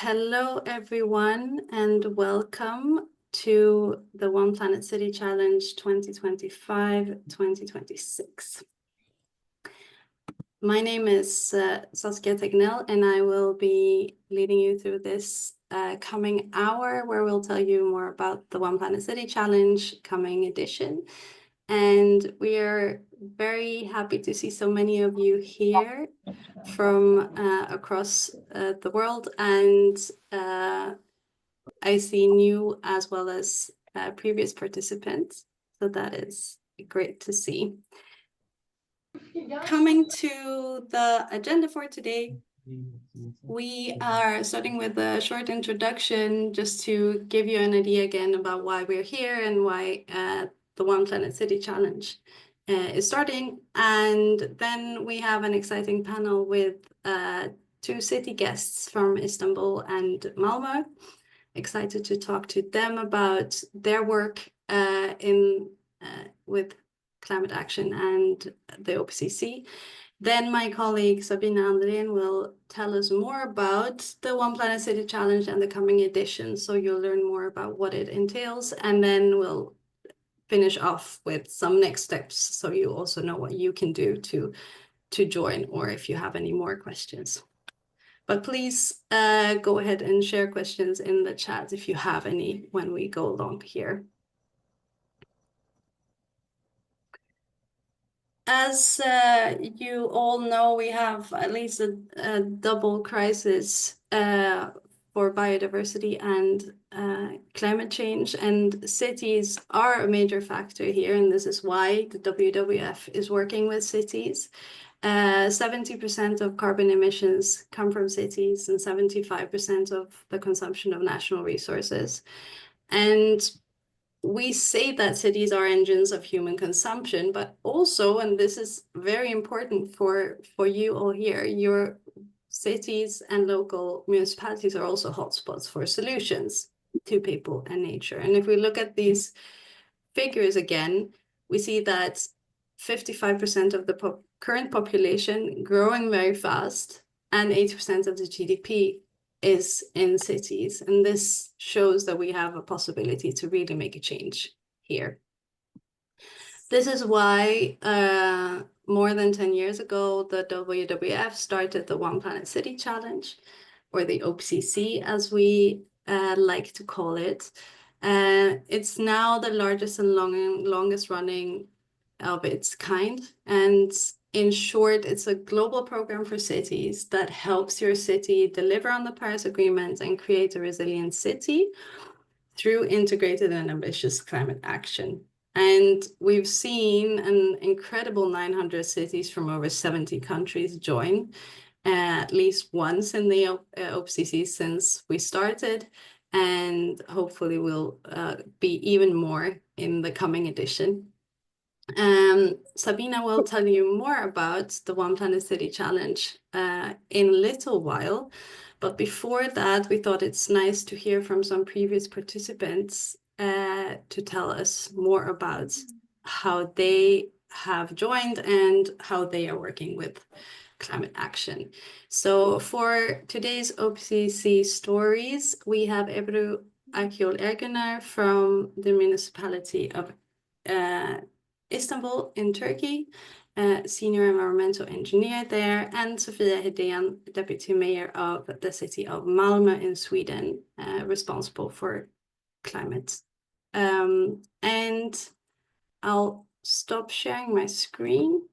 Hello, everyone, and welcome to the One Planet City Challenge 2025-2026. My name is Saskia Tegnell, and I will be leading you through this coming hour where we'll tell you more about the One Planet City Challenge coming edition. And we are very happy to see so many of you here from across the world, and I see new as well as previous participants, so that is great to see. Coming to the agenda for today, we are starting with a short introduction just to give you an idea again about why we're here and why the One Planet City Challenge is starting. And then we have an exciting panel with two city guests from Istanbul and Malmö. Excited to talk to them about their work with climate action and the OPCC. Then my colleague Sabina Andrén will tell us more about the One Planet City Challenge and the coming edition, so you'll learn more about what it entails, and then we'll finish off with some next steps, so you also know what you can do to join, or if you have any more questions. But please go ahead and share questions in the chat if you have any when we go along here. As you all know, we have at least a double crisis for biodiversity and climate change, and cities are a major factor here, and this is why the WWF is working with cities. 70% of carbon emissions come from cities and 75% of the consumption of national resources. And we say that cities are engines of human consumption, but also, and this is very important for you all here, your cities and local municipalities are also hotspots for solutions to people and nature. And if we look at these figures again, we see that 55% of the current population growing very fast, and 80% of the GDP is in cities. And this shows that we have a possibility to really make a change here. This is why more than 10 years ago, the WWF started the One Planet City Challenge, or the OPCC, as we like to call it. It's now the largest and longest running of its kind. And in short, it's a global program for cities that helps your city deliver on the Paris Agreement and create a resilient city through integrated and ambitious climate action. And we've seen an incredible 900 cities from over 70 countries join at least once in the OPCC since we started, and hopefully will be even more in the coming edition. Sabina will tell you more about the One Planet City Challenge in a little while. But before that, we thought it's nice to hear from some previous participants to tell us more about how they have joined and how they are working with climate action. So for today's OPCC stories, we have Ebru Akyol Erguner from the Municipality of Istanbul in Turkey, senior environmental engineer there, and Sofia Hedén, deputy mayor of the city of Malmö in Sweden, responsible for climate. And I'll stop sharing my screen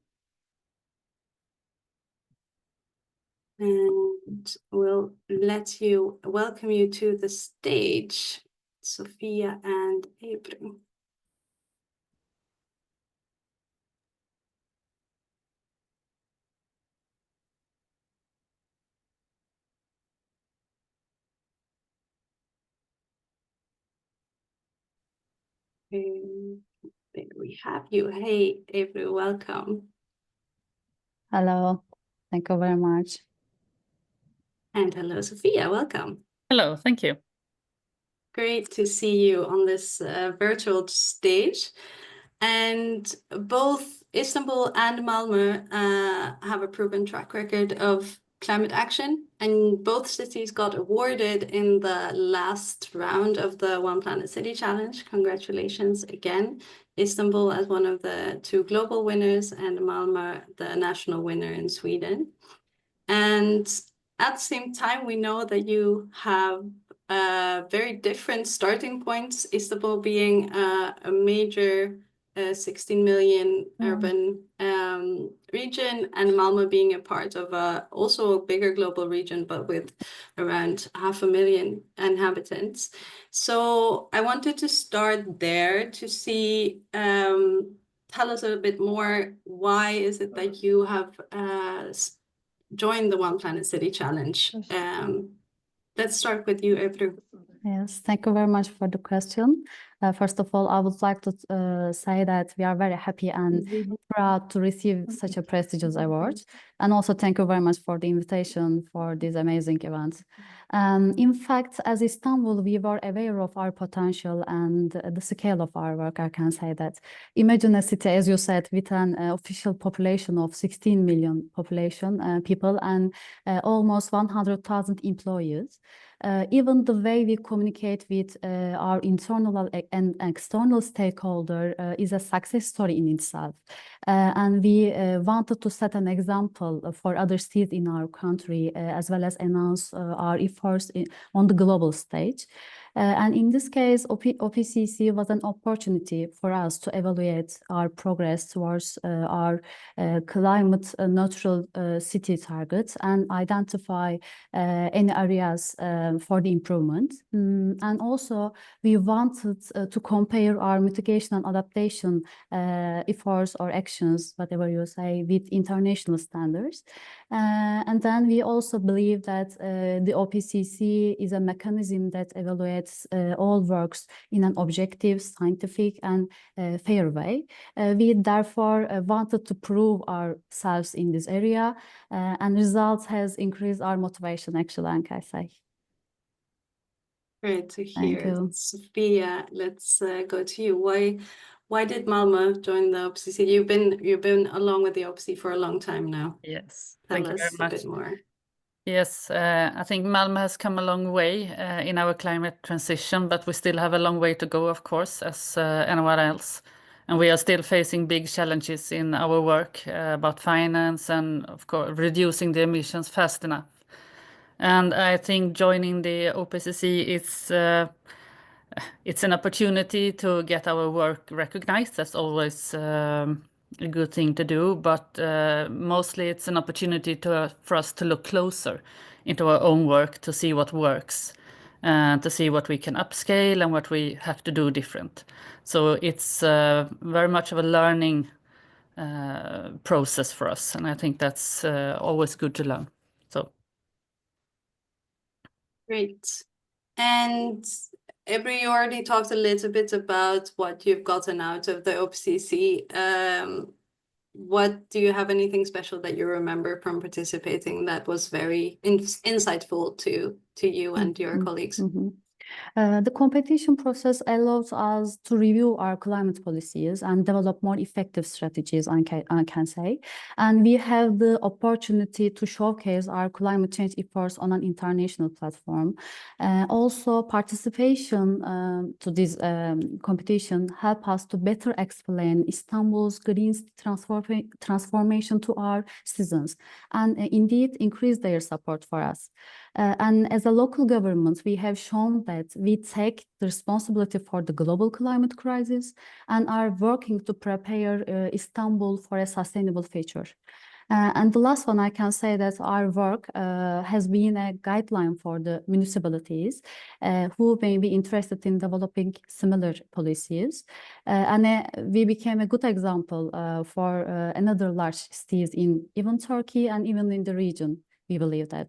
and we'll welcome you to the stage, Sofia and Ebru. There we have you. Hey, Ebru, welcome. Hello, thank you very much. And hello, Sofia, welcome. Hello, thank you. Great to see you on this virtual stage. And both Istanbul and Malmö have a proven track record of climate action, and both cities got awarded in the last round of the One Planet City Challenge. Congratulations again. Istanbul as one of the 2 global winners, and Malmö, the national winner in Sweden. And at the same time, we know that you have very different starting points, Istanbul being a major 16 million urban region, and Malmö being a part of also a bigger global region, but with around 500,000 inhabitants. So I wanted to start there to see, tell us a bit more, why is it that you have joined the One Planet City Challenge? Let's start with you, Ebru. Yes, thank you very much for the question. First of all, I would like to say that we are very happy and proud to receive such a prestigious award. And also thank you very much for the invitation for this amazing event. In fact, as Istanbul, we were aware of our potential and the scale of our work, I can say that. Imagine a city, as you said, with an official population of 16 million people and almost 100,000 employees. Even the way we communicate with our internal and external stakeholder is a success story in itself. And we wanted to set an example for other cities in our country, as well as announce our efforts on the global stage. And in this case, OPCC was an opportunity for us to evaluate our progress towards our climate neutral city targets and identify any areas for the improvement. And also, we wanted to compare our mitigation and adaptation efforts or actions, whatever you say, with international standards. And then we also believe that the OPCC is a mechanism that evaluates all works in an objective, scientific, and fair way. We therefore wanted to prove ourselves in this area, and results has increased our motivation, actually, I can say. Great to Thank hear. you. Sophia, let's go to you. Why did Malmö join the OPCC? You've been along with the OPCC for a long time now. Yes, Tell thank you us very much. a bit more. Yes, I think Malmö has come a long way in our climate transition, but we still have a long way to go, of course, as anyone else. And we are still facing big challenges in our work about finance and, of course, reducing the emissions fast enough. And I think joining the OPCC is it's an opportunity to get our work recognized. That's always a good thing to do, but mostly it's an opportunity for us to look closer into our own work, to see what works, to see what we can upscale and what we have to do different. So it's very much of a learning process for us, and I think that's always good to learn. So. Great. And Ebru, you already talked a little bit about what you've gotten out of the OPCC. What do you have anything special that you remember from participating that was very insightful to you and your colleagues? The competition process allows us to review our climate policies and develop more effective strategies, I can say. And we have the opportunity to showcase our climate change efforts on an international platform. Also, participation to this competition help us to better explain Istanbul's green transformation to our citizens and indeed increase their support for us. And as a local government, we have shown that we take the responsibility for the global climate crisis and are working to prepare Istanbul for a sustainable future. And the last one, I can say that our work has been a guideline for the municipalities who may be interested in developing similar policies. And we became a good example for another large cities in even Turkey and even in the region, we believe that.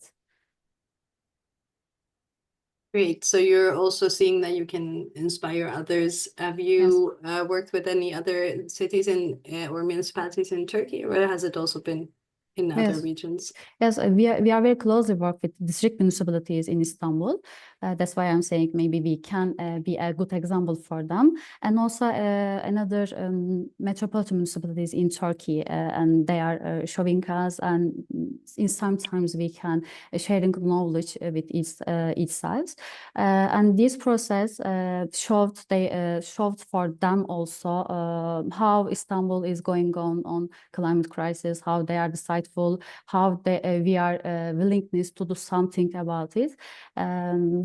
Great. So you're also seeing that you can inspire others. Have you worked with any other cities or municipalities in Turkey, or has it also been in other Yes. regions? Yes, we are very closely work with district municipalities in Istanbul. That's why I'm saying maybe we can be a good example for them. And also another metropolitan municipalities in Turkey, and they are showing us, and in sometimes we can sharing knowledge with each side. And this process showed for them also how Istanbul is going on climate crisis, how they are decideful, how we are willingness to do something about it.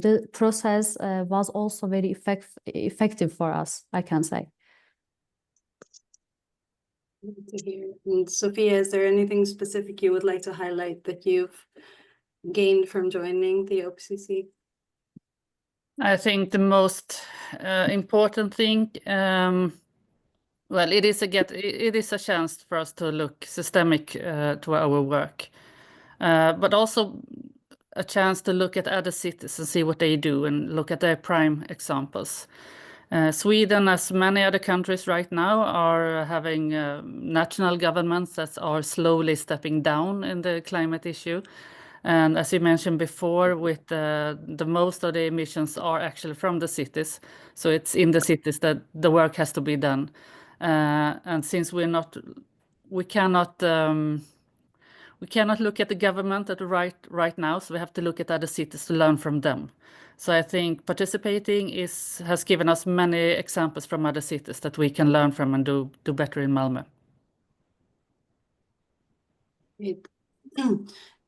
The process was also very effective for us, I can say. Good to hear. And Sophia, is there anything specific you would like to highlight that you've gained from joining the OPCC? I think the most important thing, well, it is a chance for us to look systemic to our work, but also a chance to look at other cities and see what they do and look at their prime examples. Sweden, as many other countries right now, are having national governments that are slowly stepping down in the climate issue. And as you mentioned before, with the most of the emissions are actually from the cities. So it's in the cities that the work has to be done. And since we cannot look at the government right now, so we have to look at other cities to learn from them. So I think participating has given us many examples from other cities that we can learn from and do better in Malmö. Great.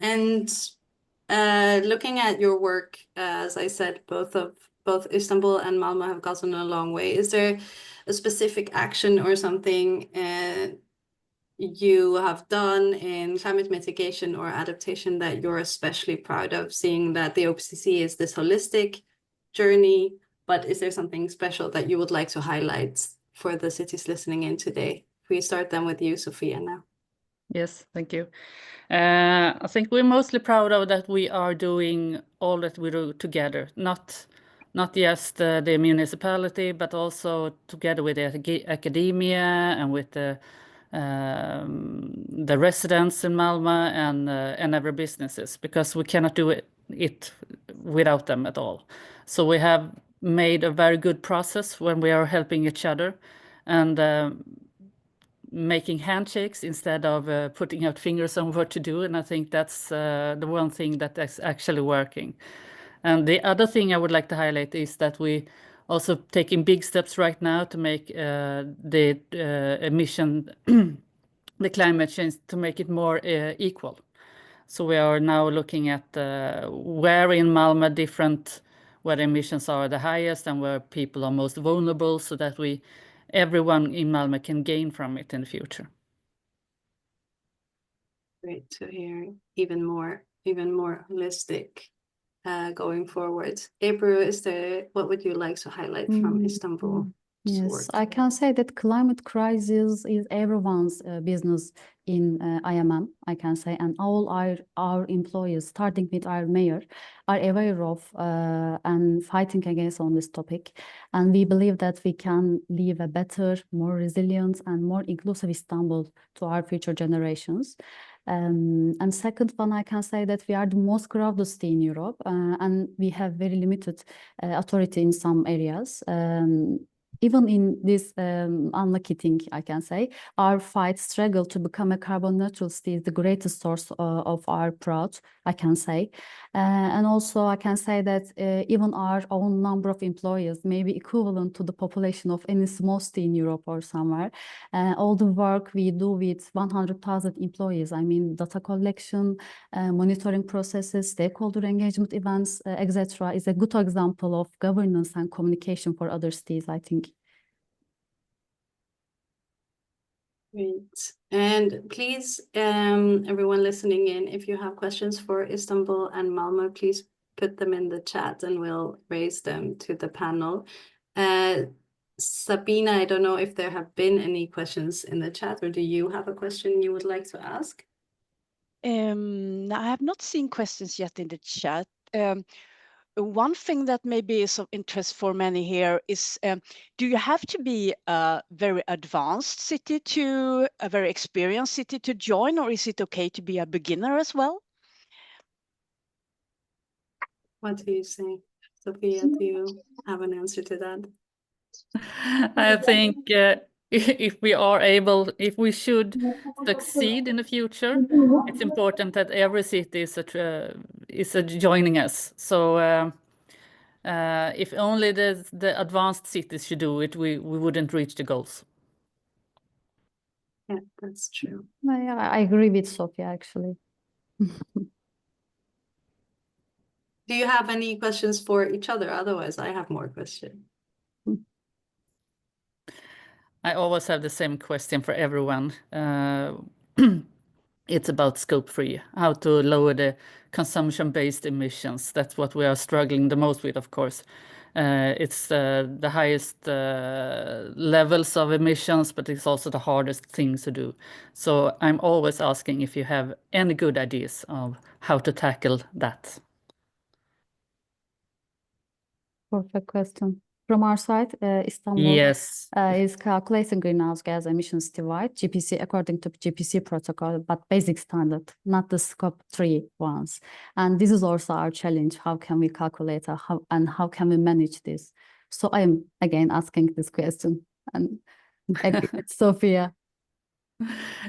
And looking at your work, as I said, both Istanbul and Malmö have gotten a long way. Is there a specific action or something you have done in climate mitigation or adaptation that you're especially proud of, seeing that the OPCC is this holistic journey, but is there something special that you would like to highlight for the cities listening in today? If we start then with you, Sophia, now. Yes, thank you. I think we're mostly proud of that we are doing all that we do together, not just the municipality, but also together with the academia and with the residents in Malmö and other businesses, because we cannot do it without them at all. So we have made a very good process when we are helping each other and making handshakes instead of putting out fingers on what to do. And I think that's the one thing that is actually working. And the other thing I would like to highlight is that we also taking big steps right now to make the emission, the climate change, to make it more equal. So we are now looking at where in Malmö where emissions are the highest and where people are most vulnerable, so that everyone in Malmö can gain from it in the future. Great to hear. Even more holistic going forward. Ebru, what would you like to highlight from Istanbul? Yes, I can say that climate crisis is everyone's business in IMM, I can say, and all our employees, starting with our mayor, are aware of and fighting against on this topic. And we believe that we can leave a better, more resilient and more inclusive Istanbul to our future generations. And second one, I can say that we are the most crowded city in Europe, and we have very limited authority in some areas. Even in this unlucky thing, I can say, our fight struggle to become a carbon neutral city is the greatest source of our pride, I can say. And also I can say that even our own number of employees may be equivalent to the population of any small city in Europe or somewhere. All the work we do with 100,000 employees, I mean, data collection, monitoring processes, stakeholder engagement events, etc., is a good example of governance and communication for other cities, I think. Great. And please, everyone listening in, if you have questions for Istanbul and Malmö, please put them in the chat and we'll raise them to the panel. Sabina, I don't know if there have been any questions in the chat, or do you have a question you would like to ask? I have not seen questions yet in the chat. one thing that maybe is of interest for many here is, do you have to be a very advanced city to a very experienced city to join, or is it okay to be a beginner as well? What do you say, Sophia? Do you have an answer to that? I think if we should succeed in the future, it's important that every city is joining us. So if only the advanced cities should do it, we wouldn't reach the goals. Yeah, that's true. Yeah, I agree with Sophia, actually. Do you have any questions for each other? Otherwise, I have more questions. I always have the same question for everyone. It's about scope 3, how to lower the consumption-based emissions. That's what we are struggling the most with, of course. It's the highest levels of emissions, but it's also the hardest thing to do. So I'm always asking if you have any good ideas of how to tackle that. Perfect question. From our side, Istanbul Yes. is calculating greenhouse gas emissions citywide, GPC, according to GPC protocol, but basic standard, not the scope 3 ones. And this is also our challenge. How can we calculate how can we manage this? So I'm again asking this question, and Sophia.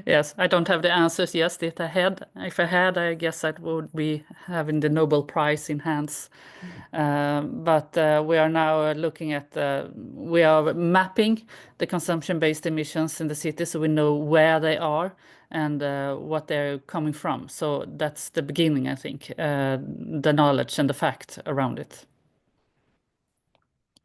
Yes, I don't have the answers yet. If I had, I guess I would be having the Nobel Prize in hands. But we are now looking at, we are mapping the consumption-based emissions in the city, so we know where they are and what they're coming from. So that's the beginning, I think, the knowledge and the fact around it.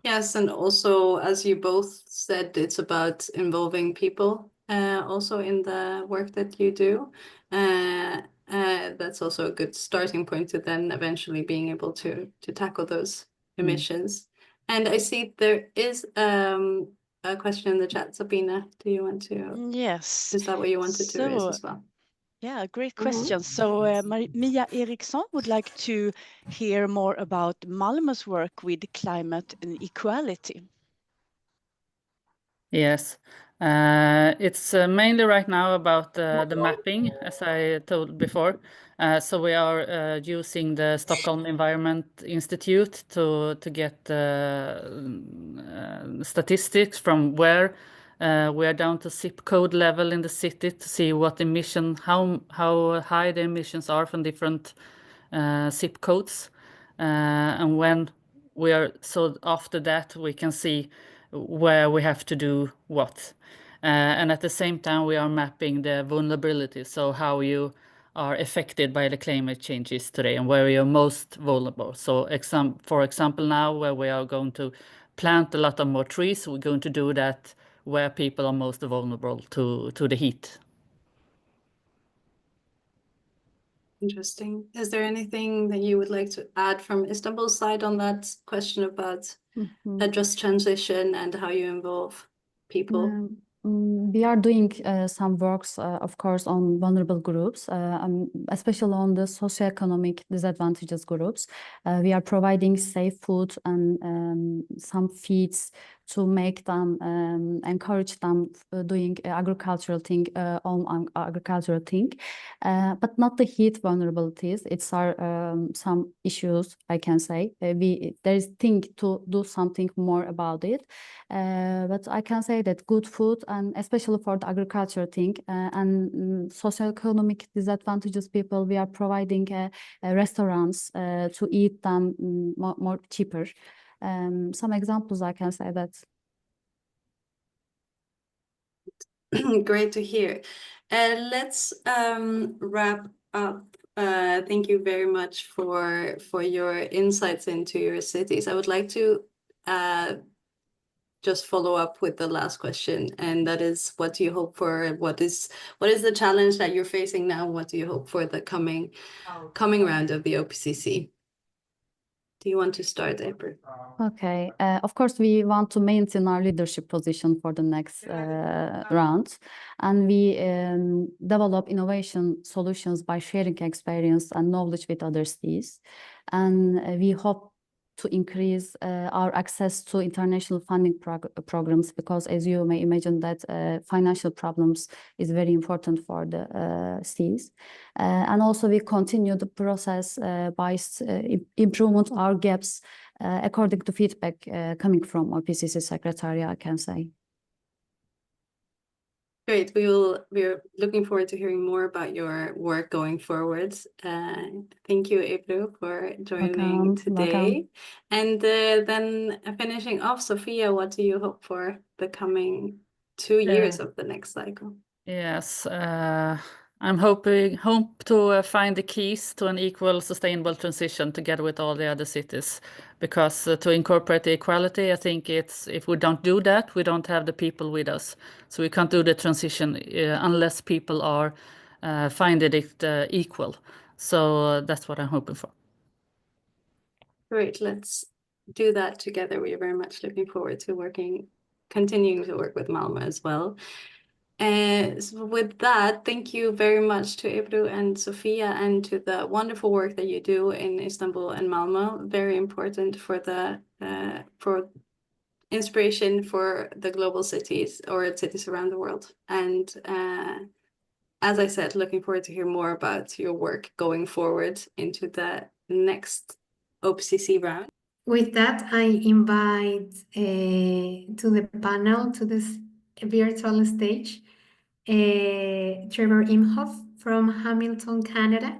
Yes, and also, as you both said, it's about involving people also in the work that you do. That's also a good starting point to then eventually being able to tackle those emissions. And I see there is a question in the chat. Sabina, do you want to? Yes. Is that what you wanted to raise as well? Yeah, great question. So Mia Eriksson would like to hear more about Malmö's work with climate and equality. Yes, it's mainly right now about the mapping, as I told before. So we are using the Stockholm Environment Institute to get statistics from where we are down to zip code level in the city to see what how high the emissions are from different zip codes, and when we are, so after that we can see where we have to do what. And at the same time, we are mapping the vulnerability, so how you are affected by the climate changes today and where you're most vulnerable. So for example, now where we are going to plant a lot of more trees, we're going to do that where people are most vulnerable to the heat. Interesting. Is there anything that you would like to add from Istanbul's side on that question about a just transition and how you involve people? We are doing some works, of course, on vulnerable groups, especially on the socioeconomic disadvantages groups. We are providing safe food and some feeds to make them, encourage them doing agricultural thing, on agricultural thing, but not the heat vulnerabilities. It's our some issues, I can say. There is thing to do something more about it. But I can say that good food, and especially for the agriculture thing, and socioeconomic disadvantages people, we are providing restaurants to eat them more cheaper. Some examples I can say that. Great to hear. Let's wrap up. Thank you very much for your insights into your cities. I would like to just follow up with the last question, and that is, what do you hope for? What is the challenge that you're facing now? What do you hope for the coming round of the OPCC? Do you want to start, April? Okay. Of course, we want to maintain our leadership position for the next round, and we develop innovation solutions by sharing experience and knowledge with other cities. And we hope to increase our access to international funding programs, because as you may imagine that financial problems is very important for the cities. And also we continue the process by improvement our gaps according to feedback coming from OPCC Secretariat, I can say. Great. We're looking forward to hearing more about your work going forward. Thank you, Ebru, for joining today. And then finishing off, Sophia, what do you hope for the coming 2 years of the next cycle? Yes, I'm hope to find the keys to an equal, sustainable transition together with all the other cities, because to incorporate the equality, I think if we don't do that, we don't have the people with us. So we can't do the transition unless people are finding it equal. So that's what I'm hoping for. Great, let's do that together. We are very much looking forward to continuing to work with Malmö as well. So with that, thank you very much to Ebru and Sophia, and to the wonderful work that you do in Istanbul and Malmö. Very important for inspiration for the global cities or cities around the world. And as I said, looking forward to hear more about your work going forward into the next OPCC round. With that, I invite to the panel, to this virtual stage, Trevor Imhoff from Hamilton, Canada,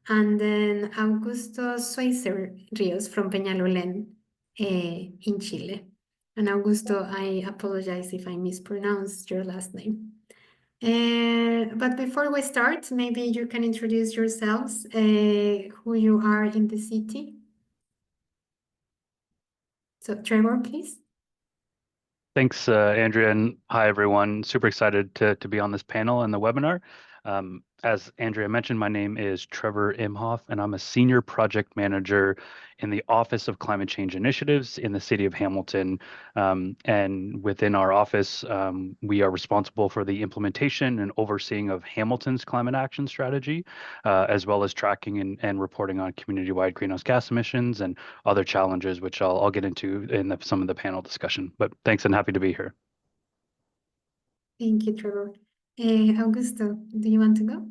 and then Augusto Schweizer Rios from Peñaloén in Chile. And Augusto, I apologize if I mispronounced your last name. But before we start, maybe you can introduce yourselves, who you are in the city. So Trevor, please. Thanks, Andrea, and hi, everyone. Super excited to be on this panel and the webinar. As Andrea mentioned, my name is Trevor Imhoff, and I'm a senior project manager in the Office of Climate Change Initiatives in the city of Hamilton. And within our office, we are responsible for the implementation and overseeing of Hamilton's climate action strategy, as well as tracking and reporting on community-wide greenhouse gas emissions and other challenges, which I'll get into in some of the panel discussion. But thanks, and happy to be here. Thank you, Trevor. Augusto, do you want to go?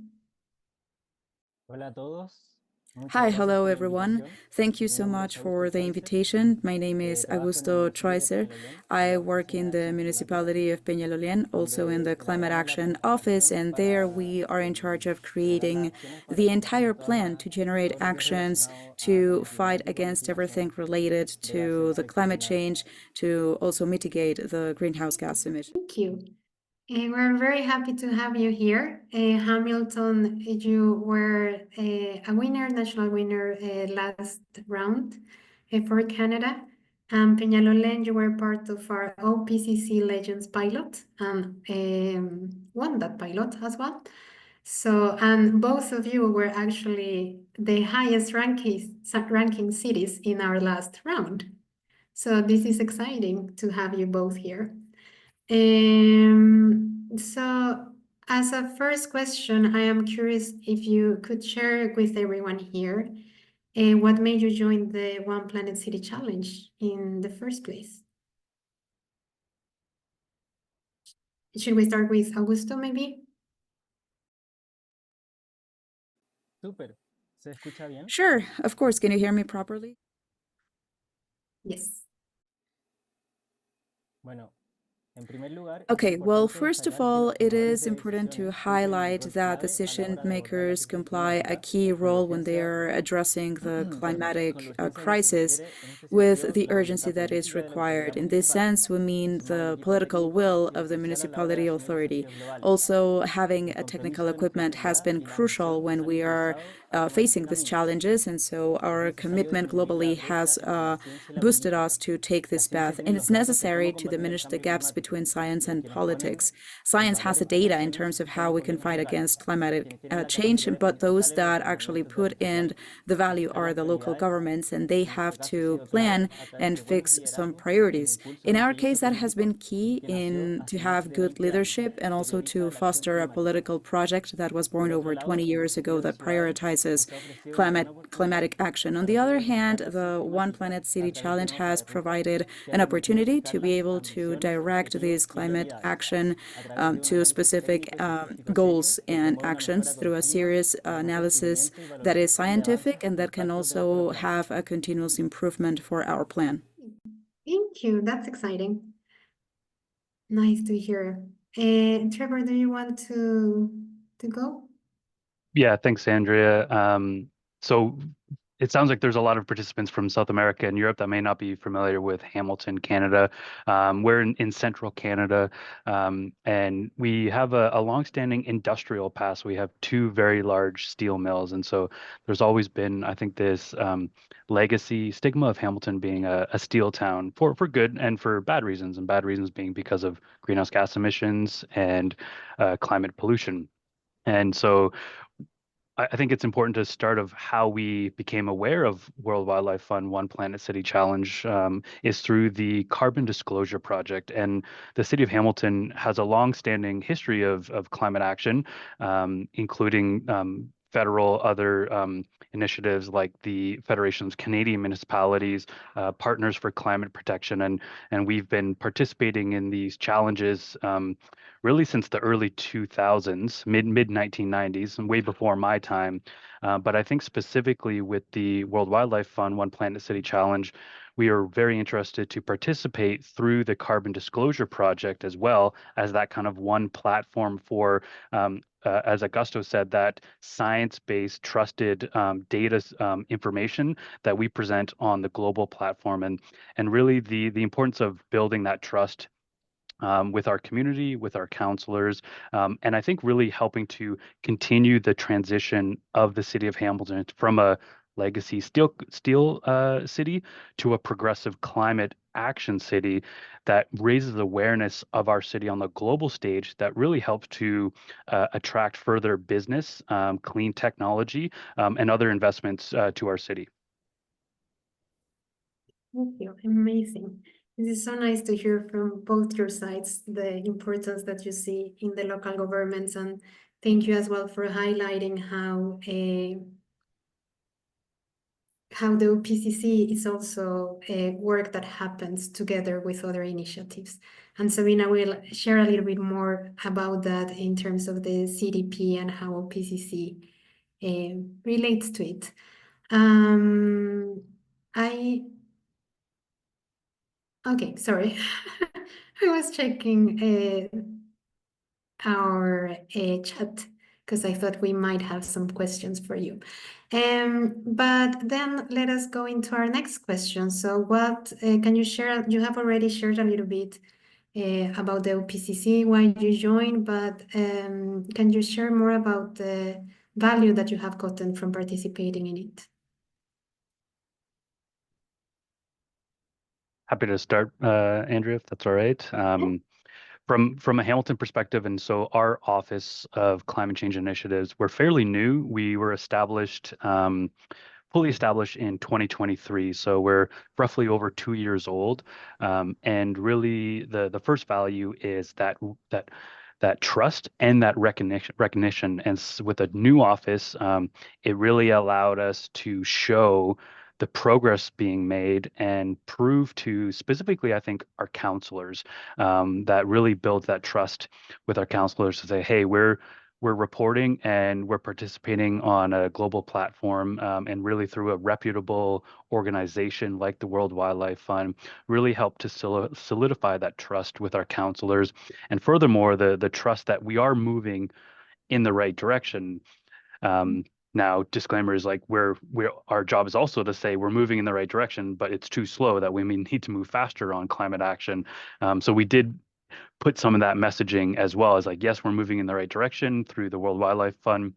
Hi, hello everyone. Thank you so much for the invitation. My name is Augusto Schweizer. I work in the Municipality of Peñaloén, also in the Climate Action Office, and there we are in charge of creating the entire plan to generate actions to fight against everything related to the climate change, to also mitigate the greenhouse gas emissions. Thank you. We're very happy to have you here. Hamilton, you were a national winner last round for Canada. Peñaloén, you were part of our OPCC Legends pilot and won that pilot as well. So, and both of you were actually the highest ranking cities in our last round. So this is exciting to have you both here. So as a first question, I am curious if you could share with everyone here what made you join the One Planet City Challenge in the first place? Should we start with Augusto, maybe? Sure, of course. Can you hear me properly? Yes. Okay, well, first of all, it is important to highlight that decision makers play a key role when they are addressing the climatic crisis with the urgency that is required. In this sense, we mean the political will of the municipality authority. Also, having a technical equipment has been crucial when we are facing these challenges, and so our commitment globally has boosted us to take this path. And it's necessary to diminish the gaps between science and politics. Science has the data in terms of how we can fight against climatic change, but those that actually put in the value are the local governments, and they have to plan and fix some priorities. In our case, that has been key to have good leadership and also to foster a political project that was born over 20 years ago that prioritizes crisis, climatic action. On the other hand, the One Planet City Challenge has provided an opportunity to be able to direct this climate action to specific goals and actions through a serious analysis that is scientific and that can also have a continuous improvement for our plan. Thank you. That's exciting. Nice to hear. Trevor, do you want to go? Yeah, thanks, Andrea. So it sounds like there's a lot of participants from South America and Europe that may not be familiar with Hamilton, Canada. We're in central Canada, and we have a longstanding industrial past. We have two very large steel mills, and so there's always been, I think, this legacy stigma of Hamilton being a steel town for good and for bad reasons, and bad reasons being because of greenhouse gas emissions and climate pollution. And so I think it's important to start of how we became aware of World Wildlife Fund One Planet City Challenge is through the Carbon Disclosure Project. And the city of Hamilton has a long-standing history of climate action, including federal other initiatives like the Federation's Canadian Municipalities, Partners for Climate Protection, and we've been participating in these challenges really since the early 2000s, mid 1990s, and way before my time. But I think specifically with the World Wildlife Fund One Planet City Challenge, we are very interested to participate through the Carbon Disclosure Project as well as that kind of one platform for, as Augusto said, that science-based trusted data information that we present on the global platform, and really the importance of building that trust with our community, with our counselors, and I think really helping to continue the transition of the city of Hamilton from a legacy steel city to a progressive climate action city that raises awareness of our city on the global stage, that really helps to attract further business, clean technology, and other investments to our city. Thank you. Amazing. It is so nice to hear from both your sides the importance that you see in the local governments, and thank you as well for highlighting how the OPCC is also a work that happens together with other initiatives. And Sabina will share a little bit more about that in terms of the CDP and how OPCC relates to it. Okay, sorry. I was checking our chat because I thought we might have some questions for you. But then let us go into our next question. So what can you share? You have already shared a little bit about the OPCC, why you joined, but can you share more about the value that you have gotten from participating in it? Happy to start, Andrea, if that's all right. From a Hamilton perspective, and so our Office of Climate Change Initiatives, we're fairly new. We were established, fully established in 2023, so we're roughly over 2 years old. And really, the first value is that trust and that recognition. And with a new office, it really allowed us to show the progress being made and prove to specifically, I think, our counselors, that really builds that trust with our counselors to say, hey, we're reporting and we're participating on a global platform, and really through a reputable organization like the World Wildlife Fund, really help to solidify that trust with our counselors. And furthermore, the trust that we are moving in the right direction. Now, disclaimer is like our job is also to say we're moving in the right direction, but it's too slow, that we may need to move faster on climate action. So we did put some of that messaging as well as like, yes, we're moving in the right direction through the World Wildlife Fund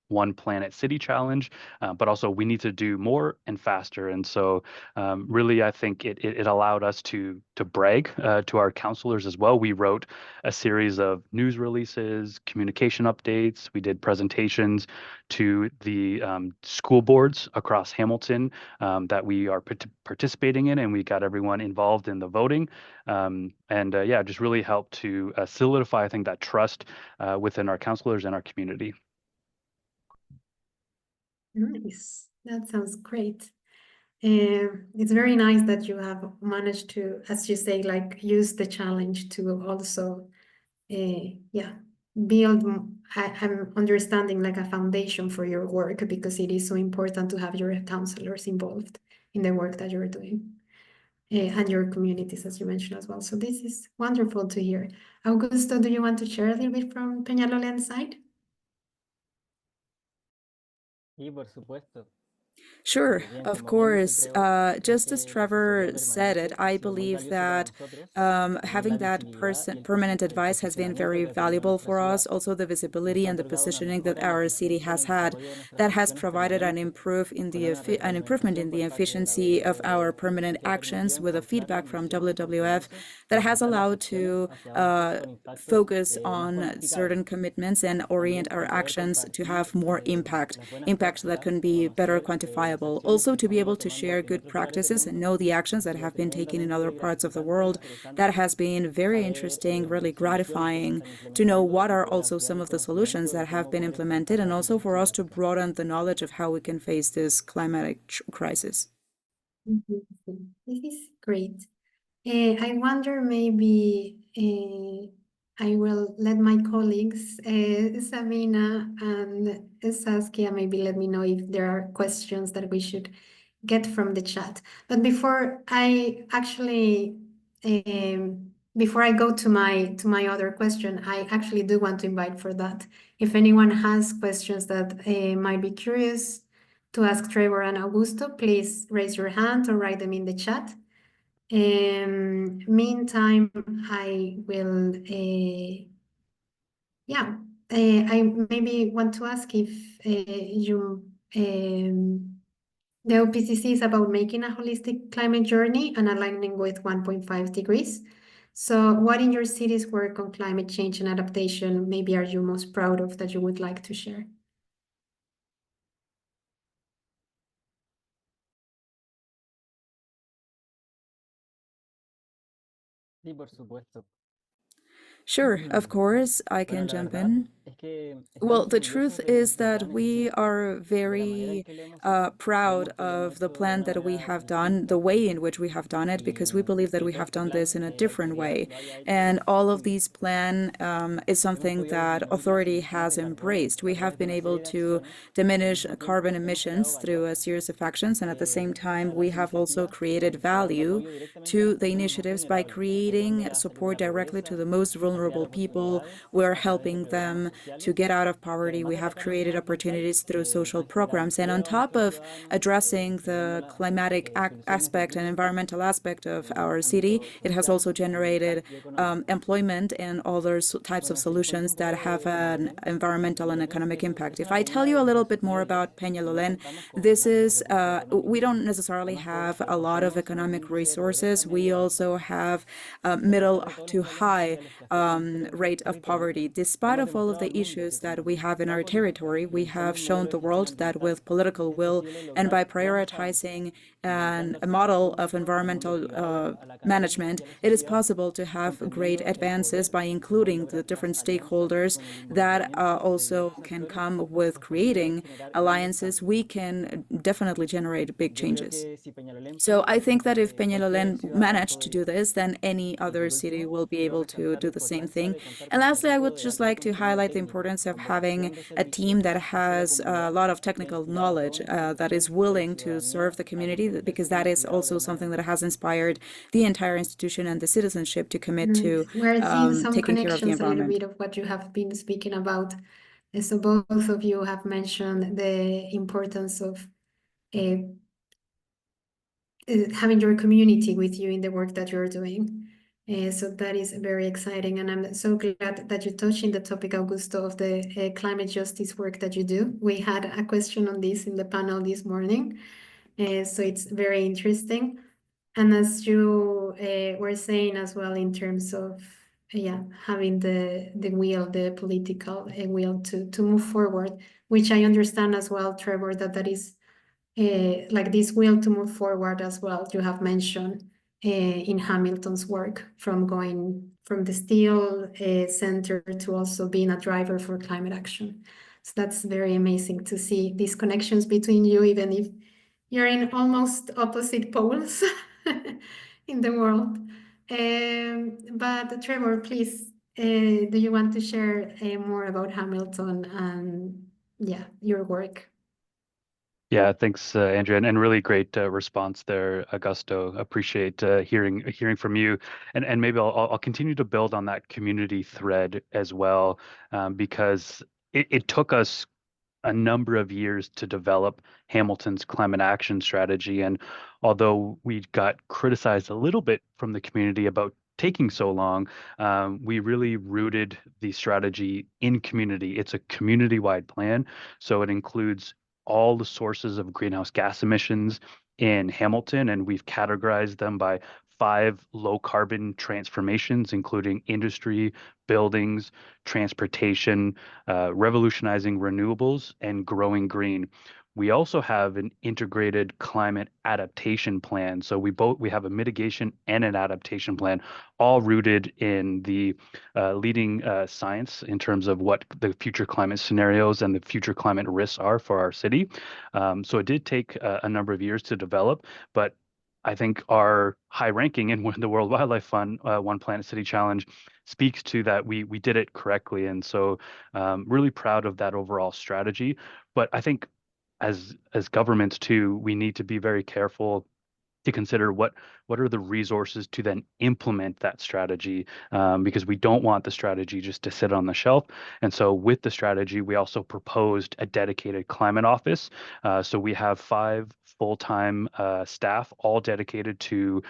One Planet City Challenge, but also we need to do more and faster. And so really, I think it allowed us to brag to our counselors as well. We wrote a series of news releases, communication updates. We did presentations to the school boards across Hamilton that we are participating in, and we got everyone involved in the voting. Yeah, just really helped to solidify, I think, that trust within our counselors and our community. Nice. That sounds great. It's very nice that you have managed to, as you say, like use the challenge to also, build. I'm understanding like a foundation for your work, because it is so important to have your counselors involved in the work that you're doing, and your communities, as you mentioned as well. So this is wonderful to hear. Augusto, do you want to share a little bit from Peñalolén's side? Sí, por supuesto. Sure, Bien, of como bien course. dice Trevor, creo Just que as la Trevor asesoría said it, permanente I ha sido muy believe valioso para that nosotros. También having la that visibilidad y el permanent el advice has been posicionamiento very que ha tenido valuable nuestra for ciudad us. Also, the nos visibility ha and the otorgado una positioning that mejora en la our city eficiencia en has el had, desarrollo de nuestras that has acciones provided an permanentes, improve in con the una an improvement in retroalimentación the por parte de la efficiency of our WWF permanent que ha actions, permitido with a encontrar la feedback from ambición y WWF compromiso that de has orientar las allowed acciones to hacia avances con impacto focus más on cuantificables. certain commitments and orient También our el poder actions to have compartir more impact, las buenas impact that prácticas, can be better conocer quantifiable. las acciones Also, que to se be han ido able to tomando share en good otros lugares del practices and mundo. know the actions Ha that sido have been taken in tremendamente other parts of the gratificante e world. interesante That has been very saber interesting, really las soluciones que se gratifying están to know implementando what y are poder also ampliar some el of the solutions conocimiento de that have cómo been poder implemented, enfrentar and la also crisis for us to climática. broaden the knowledge of how we can face this climatic crisis. This is great. I wonder, maybe I will let my colleagues, Sabina and Saskia, maybe let me know if there are questions that we should get from the chat. But before I actually, before I go to my other question, I actually do want to invite for that. If anyone has questions that might be curious to ask Trevor and Augusto, please raise your hand or write them in the chat. Meantime, I will, I maybe want to ask if the OPCC is about making a holistic climate journey and aligning with 1.5 degrees. So what in your city's work on climate change and adaptation maybe are you most proud of that you would like to share? Sí, por supuesto. Sure, of course, I Bueno, can la jump verdad in. es que Well, estamos the orgullosos truth de is nuestro that plan en we sí, are de la manera en very que lo hemos hecho. proud Creemos que lo hemos of the hecho de plan una that we manera have done, the distinta way in which we have done it, because we believe that y we todo have este done plan, this in a la different autoridad way. lo haya hecho And all of distinto. these plan is Hemos something podido that disminuir la authority emisión has de carbono embraced. We a have través de been una able serie de to acciones y diminish al mismo carbon tiempo hemos creado emissions through valor a series of actions, and at the same time, a we las have also iniciativas created dando value apoyo directamente a to las the personas más initiatives by vulnerables, ayudándolas creating a salir de support la directly to pobreza, the most a vulnerable crear people. oportunidades We're a través de helping programas them to sociales. get out of Y poverty. además We de have atacar los created cambios globales, opportunities through social programs. And on respondiendo a top nuestros of ciudadanos, addressing the generando climatic soluciones aspect and distintas environmental aspect of en our el city, ámbito it has social, also generated ambiental y económico. employment and other types of Bueno, si les cuento solutions un that poco have de an Peñalolén, environmental and Peñalolén economic impact. es If una I tell comuna you a de little bit 16.000 more about habitantes y no Peñaloén, contamos con this grandes is, recursos we económicos. don't necessarily Además, have a lot of poseemos un economic índice de pobreza resources. We medio alto. also have Y a middle pesar de todos los to problemas high sociales que afectan rate of territorio, poverty. Despite hemos of all of demostrado the al mundo issues que that con we have in la our política territory, y we usando have un shown modelo de the gestión world that ambiental, with political es will posible and by lograr grandes avances, prioritizing aumentando a así el model of compromiso en environmental investigar a la academia management, y a la it is sociedad, possible to have great comprendiendo el advances poder by que se puede including the lograr different tras alianzas y stakeholders con el that involucramiento de also diversos can actores, come with es posible creating generar grandes alliances. cambios. We can definitely generate big Yo creo changes. que si Peñalolén So pudo, I think that if cualquier Peñalolén ciudadano managed to do podría. this, then any Y other por city último, will be quiero able to resaltar do la the same importancia thing. de contar And con un lastly, I equipo would de just alto like to conocimiento highlight the técnico, importance of con having vocación de a team servicio that hacia la has a comunidad, lot of que ha technical inspirado a knowledge, jóvenes that is profesionales y a la willing to serve ciudadanía the a community, because comprometerse con that el is cuidado also del medio something that ambiente. has inspired the entire institution and the citizenship to commit to Nice. We're seeing some taking care of the connections a little environment. bit of what you have been speaking about. So both of you have mentioned the importance of having your community with you in the work that you're doing. So that is very exciting. And I'm so glad that you touched in the topic, Augusto, of the climate justice work that you do. We had a question on this in the panel this morning. So it's very interesting. And as you were saying as well, in terms of having the will, the political will to move forward, which I understand as well, Trevor, that is like this will to move forward as well. You have mentioned in Hamilton's work, from going from the steel center to also being a driver for climate action. So that's very amazing to see these connections between you, even if you're in almost opposite poles in the world. But Trevor, please, do you want to share more about Hamilton and your work? Yeah, thanks, Andrea, and really great response there, Augusto. Appreciate hearing from you, and maybe I'll continue to build on that community thread as well, because it took us a number of years to develop Hamilton's climate action strategy, and although we got criticized a little bit from the community about taking so long, we really rooted the strategy in community. It's a community-wide plan, so it includes all the sources of greenhouse gas emissions in Hamilton, and we've categorized them by 5 low carbon transformations, including industry, buildings, transportation, revolutionizing renewables, and growing green. We also have an integrated climate adaptation plan. So we have a mitigation and an adaptation plan, all rooted in the leading science in terms of what the future climate scenarios and the future climate risks are for our city. So it did take a number of years to develop, but I think our high ranking in the World Wildlife Fund One Planet City Challenge speaks to that we did it correctly. And so really proud of that overall strategy. But I think as governments too, we need to be very careful to consider what are the resources to then implement that strategy, because we don't want the strategy just to sit on the shelf. And so with the strategy, we also proposed a dedicated climate office. So we have 5 full-time staff, all dedicated to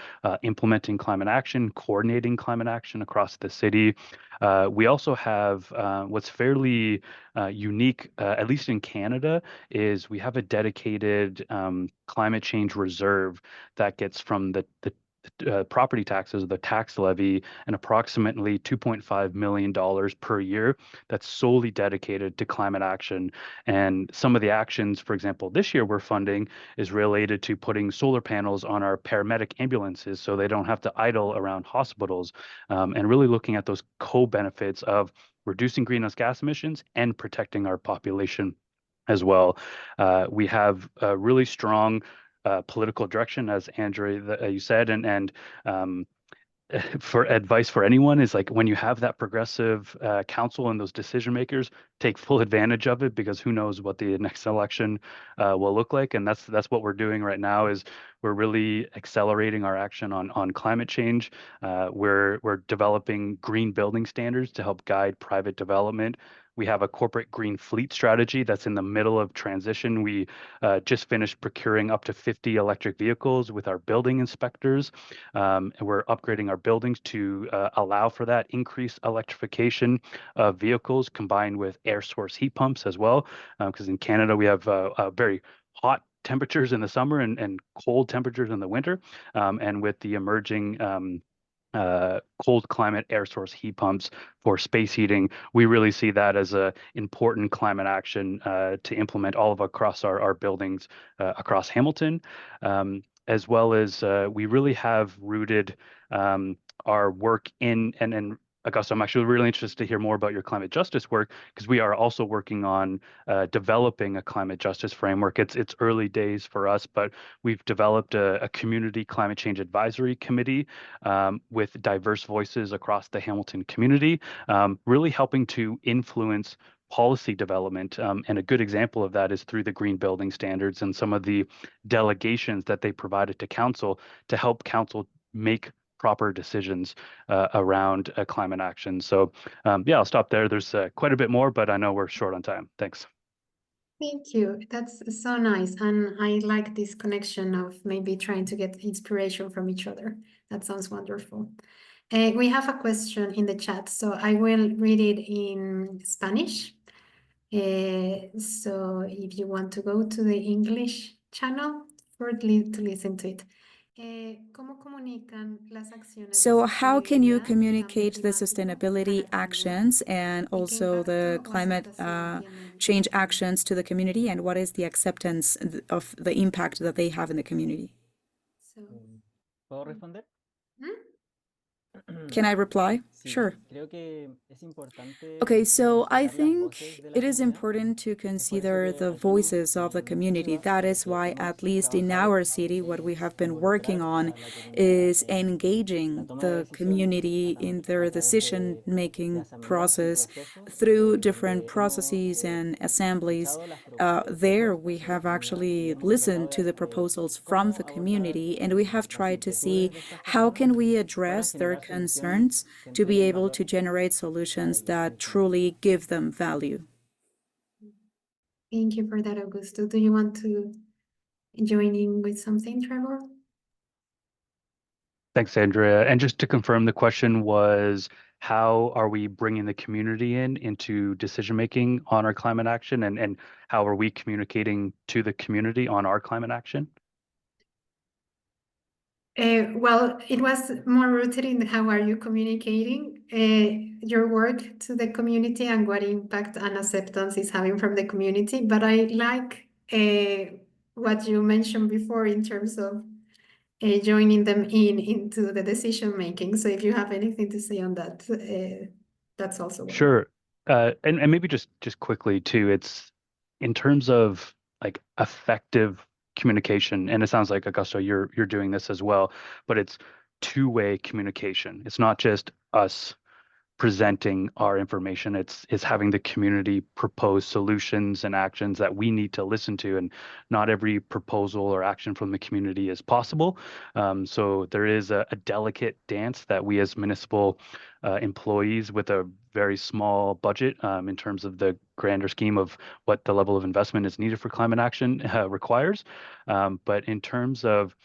implementing climate action, coordinating climate action across the city. We also have what's fairly unique, at least in Canada, is we have a dedicated climate change reserve that gets from the property taxes, the tax levy, and approximately $2.5 million per year that's solely dedicated to climate action. And some of the actions, for example, this year we're funding is related to putting solar panels on our paramedic ambulances so they don't have to idle around hospitals, and really looking at those co-benefits of reducing greenhouse gas emissions and protecting our population as well. We have a really strong political direction, as Andrea, you said, and for advice for anyone is like when you have that progressive council and those decision makers, take full advantage of it, because who knows what the next election will look like. And that's what we're doing right now, is we're really accelerating our action on climate change. We're developing green building standards to help guide private development. We have a corporate green fleet strategy that's in the middle of transition. We just finished procuring up to 50 electric vehicles with our building inspectors. And we're upgrading our buildings to allow for that increased electrification of vehicles combined with air source heat pumps as well. Because in Canada, we have very hot temperatures in the summer and cold temperatures in the winter. And with the emerging cold climate air source heat pumps for space heating, we really see that as a important climate action to implement all of across our buildings across Hamilton, as well as we really have rooted our work in and Augusto, I'm actually really interested to hear more about your climate justice work, because we are also working on developing a climate justice framework. It's early days for us, but we've developed a community climate change advisory committee with diverse voices across the Hamilton community, really helping to influence policy development. And a good example of that is through the green building standards and some of the delegations that they provided to council to help council make proper decisions around climate action. So yeah, I'll stop there. There's quite a bit more, but I know we're short on time. Thanks. Thank you. That's so nice. And I like this connection of maybe trying to get inspiration from each other. That sounds wonderful. We have a question in the chat, so I will read it in Spanish. So if you want to go to the English channel to listen to it. So how can you communicate the sustainability actions and also the climate change actions to the community, and what is the acceptance of the impact that they have in the community? ¿Puedo responder? Can I reply? Sure. Okay, so I think it is important to consider the voices of the community. That is why, at least in our city, what we have been working on is engaging the community in their decision-making process through different processes and assemblies. There, we have actually listened to the proposals from the community, and we have tried to see how can we address their concerns to be able to generate solutions that truly give them value. Thank you for that, Augusto. Do you want to join in with something, Trevor? Thanks, Andrea. And just to confirm, the question was, how are we bringing the community into decision-making on our climate action, and how are we communicating to the community on our climate action? Well, it was more rooted in how are you communicating your work to the community and what impact and acceptance is having from the community. But I like what you mentioned before in terms of joining them into the decision making. So if you have anything to say on that, that's also welcome. Sure. And maybe just quickly too, it's in terms of like effective communication, and it sounds like, Augusto, you're doing this as well, but it's two-way communication. It's not just us presenting our information. It's having the community propose solutions and actions that we need to listen to, and not every proposal or action from the community is possible. So there is a delicate dance that we as municipal employees with a very small budget in terms of the grander scheme of what the level of investment is needed for climate action requires. But in terms of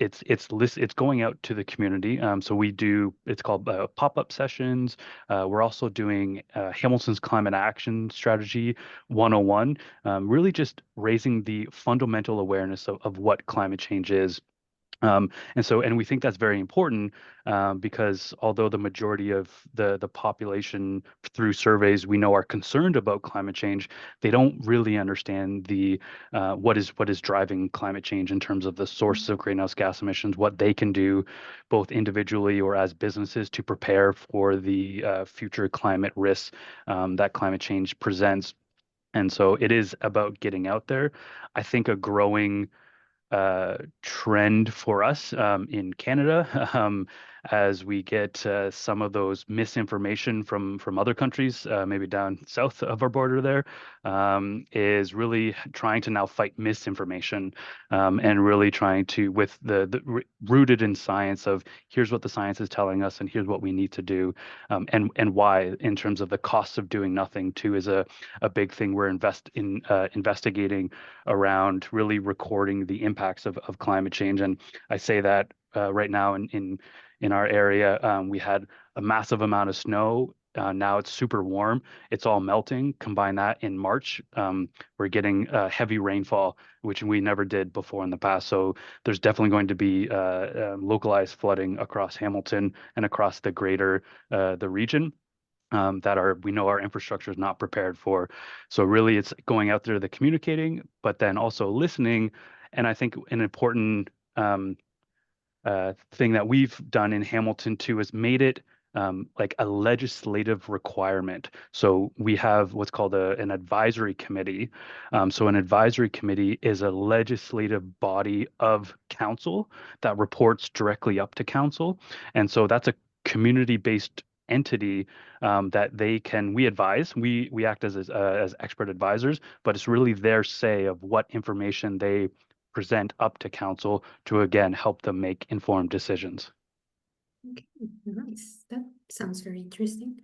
it's going out to the community. So we do, it's called pop-up sessions. We're also doing Hamilton's Climate Action Strategy 101, really just raising the fundamental awareness of what climate change is. And we think that's very important because although the majority of the population through surveys we know are concerned about climate change, they don't really understand the what is driving climate change in terms of the sources of greenhouse gas emissions, what they can do both individually or as businesses to prepare for the future climate risks that climate change presents. And so it is about getting out there. I think a growing trend for us in Canada as we get some of those misinformation from other countries, maybe down south of our border there, is really trying to now fight misinformation and really trying to, with the rooted in science of here's what the science is telling us and here's what we need to do, and why, in terms of the costs of doing nothing too is a big thing we're investigating around, really recording the impacts of climate change. And I say that right now in our area, we had a massive amount of snow. Now it's super warm. It's all melting. Combine that in March, we're getting heavy rainfall, which we never did before in the past. So there's definitely going to be localized flooding across Hamilton and across the greater the region. That we know our infrastructure is not prepared for. So really it's going out there, the communicating, but then also listening. And I think an important thing that we've done in Hamilton too is made it like a legislative requirement. So we have what's called an advisory committee. So an advisory committee is a legislative body of council that reports directly up to council. And so that's a community-based entity that we advise. We act as expert advisors, but it's really their say of what information they present up to council to again help them make informed decisions. Okay, nice. That sounds very interesting.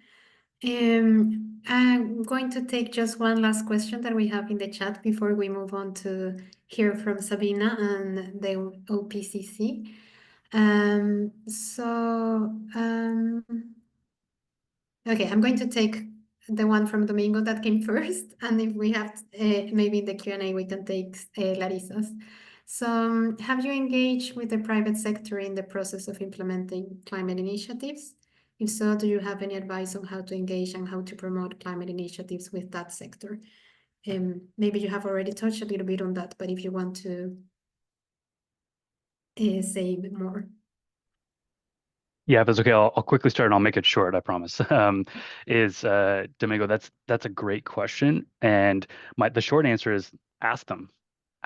I'm going to take just one last question that we have in the chat before we move on to hear from Sabina and the OPCC. Okay, I'm going to take the one from Domingo that came first, and if we have maybe in the Q&A we can take Larissa's. So have you engaged with the private sector in the process of implementing climate initiatives? If so, do you have any advice on how to engage and how to promote climate initiatives with that sector? Maybe you have already touched a little bit on that, but if you want to say a bit more. Yeah, if it's okay, I'll quickly start and I'll make it short, I promise. Domingo, that's a great question. And the short answer is ask them.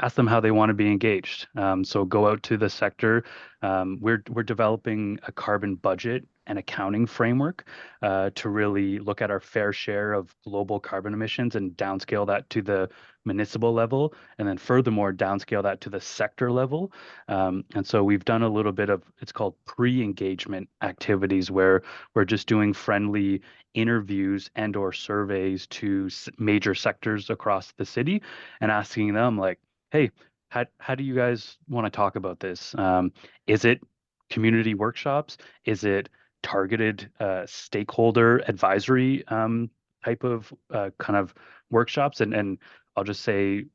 Ask them how they want to be engaged. So go out to the sector. We're developing a carbon budget and accounting framework to really look at our fair share of global carbon emissions and downscale that to the municipal level, and then furthermore downscale that to the sector level. And so we've done a little bit of, it's called pre-engagement activities, where we're just doing friendly interviews and or surveys to major sectors across the city and asking them like, hey, how do you guys want to talk about this? Is it community workshops? Is it targeted stakeholder advisory type of kind of workshops? And I'll just say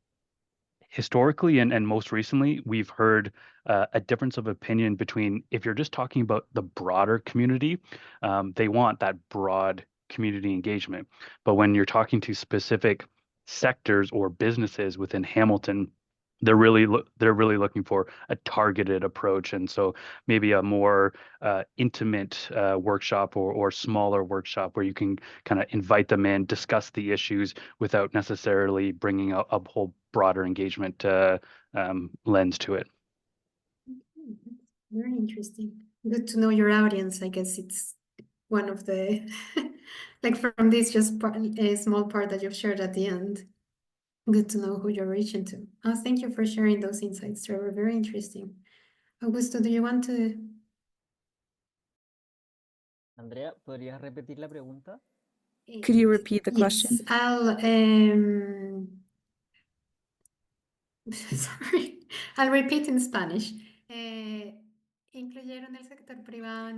historically and most recently, we've heard a difference of opinion between if you're just talking about the broader community, they want that broad community engagement. But when you're talking to specific sectors or businesses within Hamilton, they're really looking for a targeted approach, and so maybe a more intimate workshop or smaller workshop where you can kind of invite them in, discuss the issues without necessarily bringing a whole broader engagement lens to it. Very interesting. Good to know your audience. I guess it's one of the like from this just a small part that you've shared at the end. Good to know who you're reaching to. Thank you for sharing those insights, Trevor. Very interesting. Augusto, do you want to? Andrea, ¿podrías repetir la pregunta? Could you repeat the question? Yes, I'll sorry, I'll repeat in Spanish.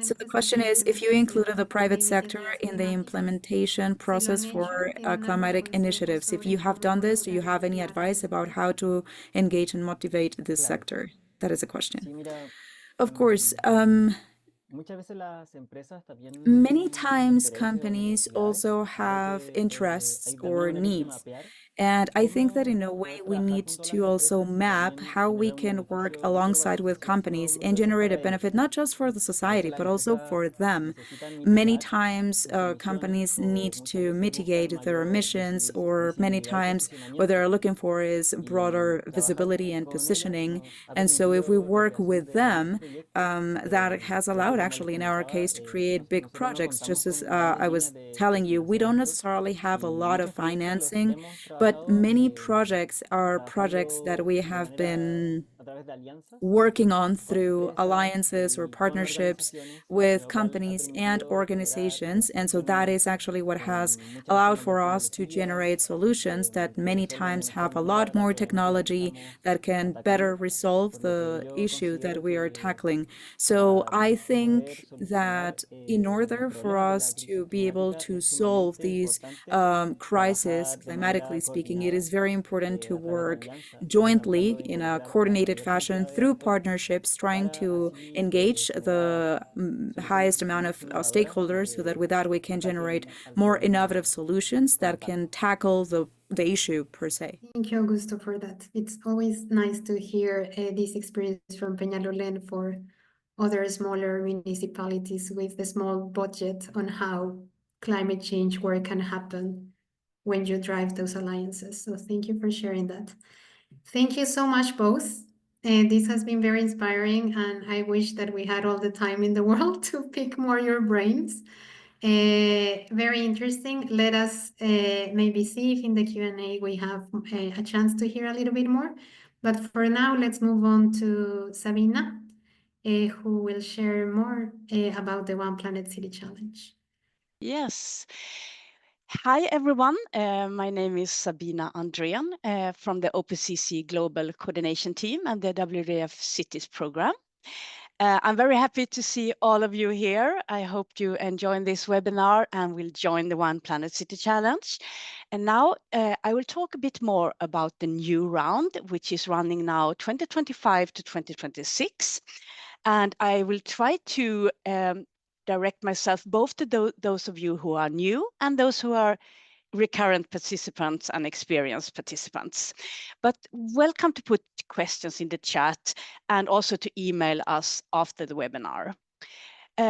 So the question is, if you included the private sector in the implementation process for climatic initiatives, if you have done this, do you have any advice about how to engage and motivate this sector? That is a question. Of course, many times companies also have interests or needs. And I think that in a way we need to also map how we can work alongside with companies and generate a benefit, not just for the society, but also for them. Many times companies need to mitigate their emissions, or many times what they're looking for is broader visibility and positioning. And so if we work with them, that has allowed actually in our case to create big projects. Just as I was telling you, we don't necessarily have a lot of financing, but many projects are projects that we have been working on through alliances or partnerships with companies and organizations. And so that is actually what has allowed for us to generate solutions that many times have a lot more technology that can better resolve the issue that we are tackling. So I think that in order for us to be able to solve these crises, climatically speaking, it is very important to work jointly in a coordinated fashion through partnerships, trying to engage the highest amount of stakeholders so that with that we can generate more innovative solutions that can tackle the issue per se. Thank you, Augusto, for that. It's always nice to hear this experience from Peñaloén for other smaller municipalities with the small budget on how climate change work can happen when you drive those alliances. So thank you for sharing that. Thank you so much, both. This has been very inspiring, and I wish that we had all the time in the world to pick more your brains. Very interesting. Let us maybe see if in the Q&A we have a chance to hear a little bit more. But for now, let's move on to Sabina, who will share more about the One Planet City Challenge. Yes. Hi, everyone. My name is Sabina Andrén from the OPCC Global Coordination Team and the WWF Cities Program. I'm very happy to see all of you here. I hope you enjoy this webinar and will join the One Planet City Challenge. And now I will talk a bit more about the new round, which is running now 2025 to 2026. And I will try to direct myself both to those of you who are new and those who are recurrent participants and experienced participants. But welcome to put questions in the chat and also to email us after the webinar.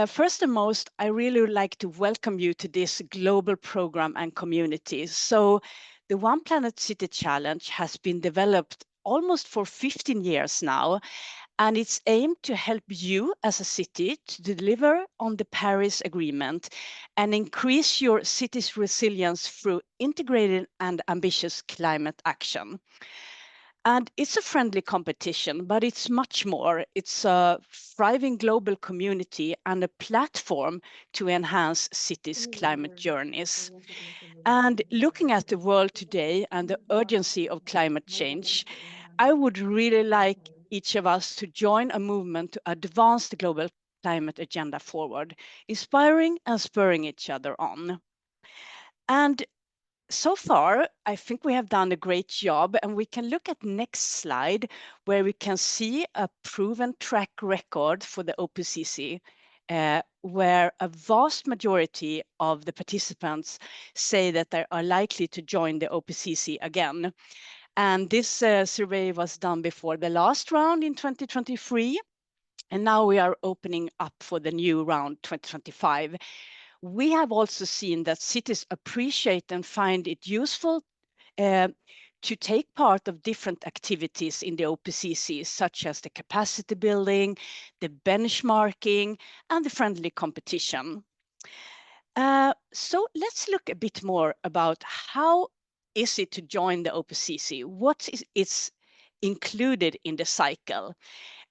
First and most, I really would like to welcome you to this global program and community. So the One Planet City Challenge has been developed almost for 15 years now, and it's aimed to help you as a city to deliver on the Paris Agreement and increase your city's resilience through integrated and ambitious climate action. And it's a friendly competition, but it's much more. It's a thriving global community and a platform to enhance cities' climate journeys. And looking at the world today and the urgency of climate change, I would really like each of us to join a movement to advance the global climate agenda forward, inspiring and spurring each other on. And so far, I think we have done a great job, and we can look at next slide where we can see a proven track record for the OPCC, where a vast majority of the participants say that they are likely to join the OPCC again. And this survey was done before the last round in 2023, and now we are opening up for the new round 2025. We have also seen that cities appreciate and find it useful to take part of different activities in the OPCC, such as the capacity building, the benchmarking, and the friendly competition. So let's look a bit more about how is it to join the OPCC? What is included in the cycle?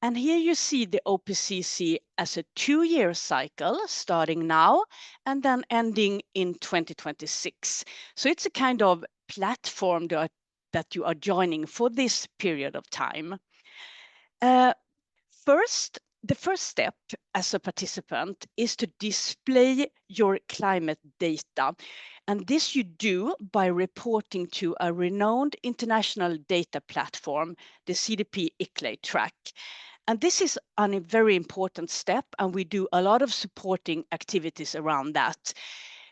And here you see the OPCC as a 2-year cycle starting now and then ending in 2026. So it's a kind of platform that you are joining for this period of time. The first step as a participant is to display your climate data. And this you do by reporting to a renowned international data platform, the CDP ICLEI track. And this is a very important step, and we do a lot of supporting activities around that,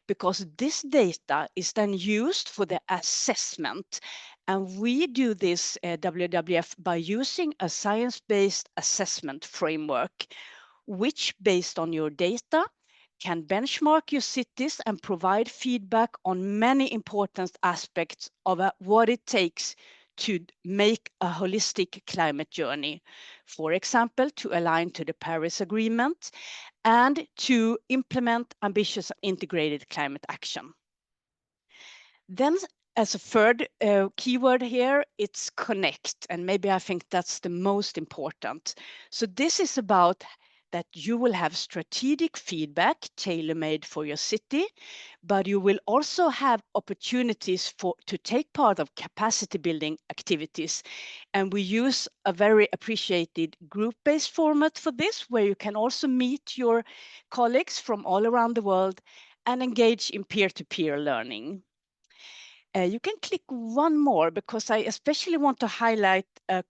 because this data is then used for the assessment. And we do this WWF by using a science-based assessment framework, which based on your data can benchmark your cities and provide feedback on many important aspects of what it takes to make a holistic climate journey. For example, to align to the Paris Agreement and to implement ambitious integrated climate action. Then as a third keyword here, it's connect. And maybe I think that's the most important. So this is about that you will have strategic feedback tailor-made for your city, but you will also have opportunities to take part of capacity building activities. And we use a very appreciated group-based format for this, where you can also meet your colleagues from all around the world and engage in peer-to-peer learning. You can click one more, because I especially want to highlight a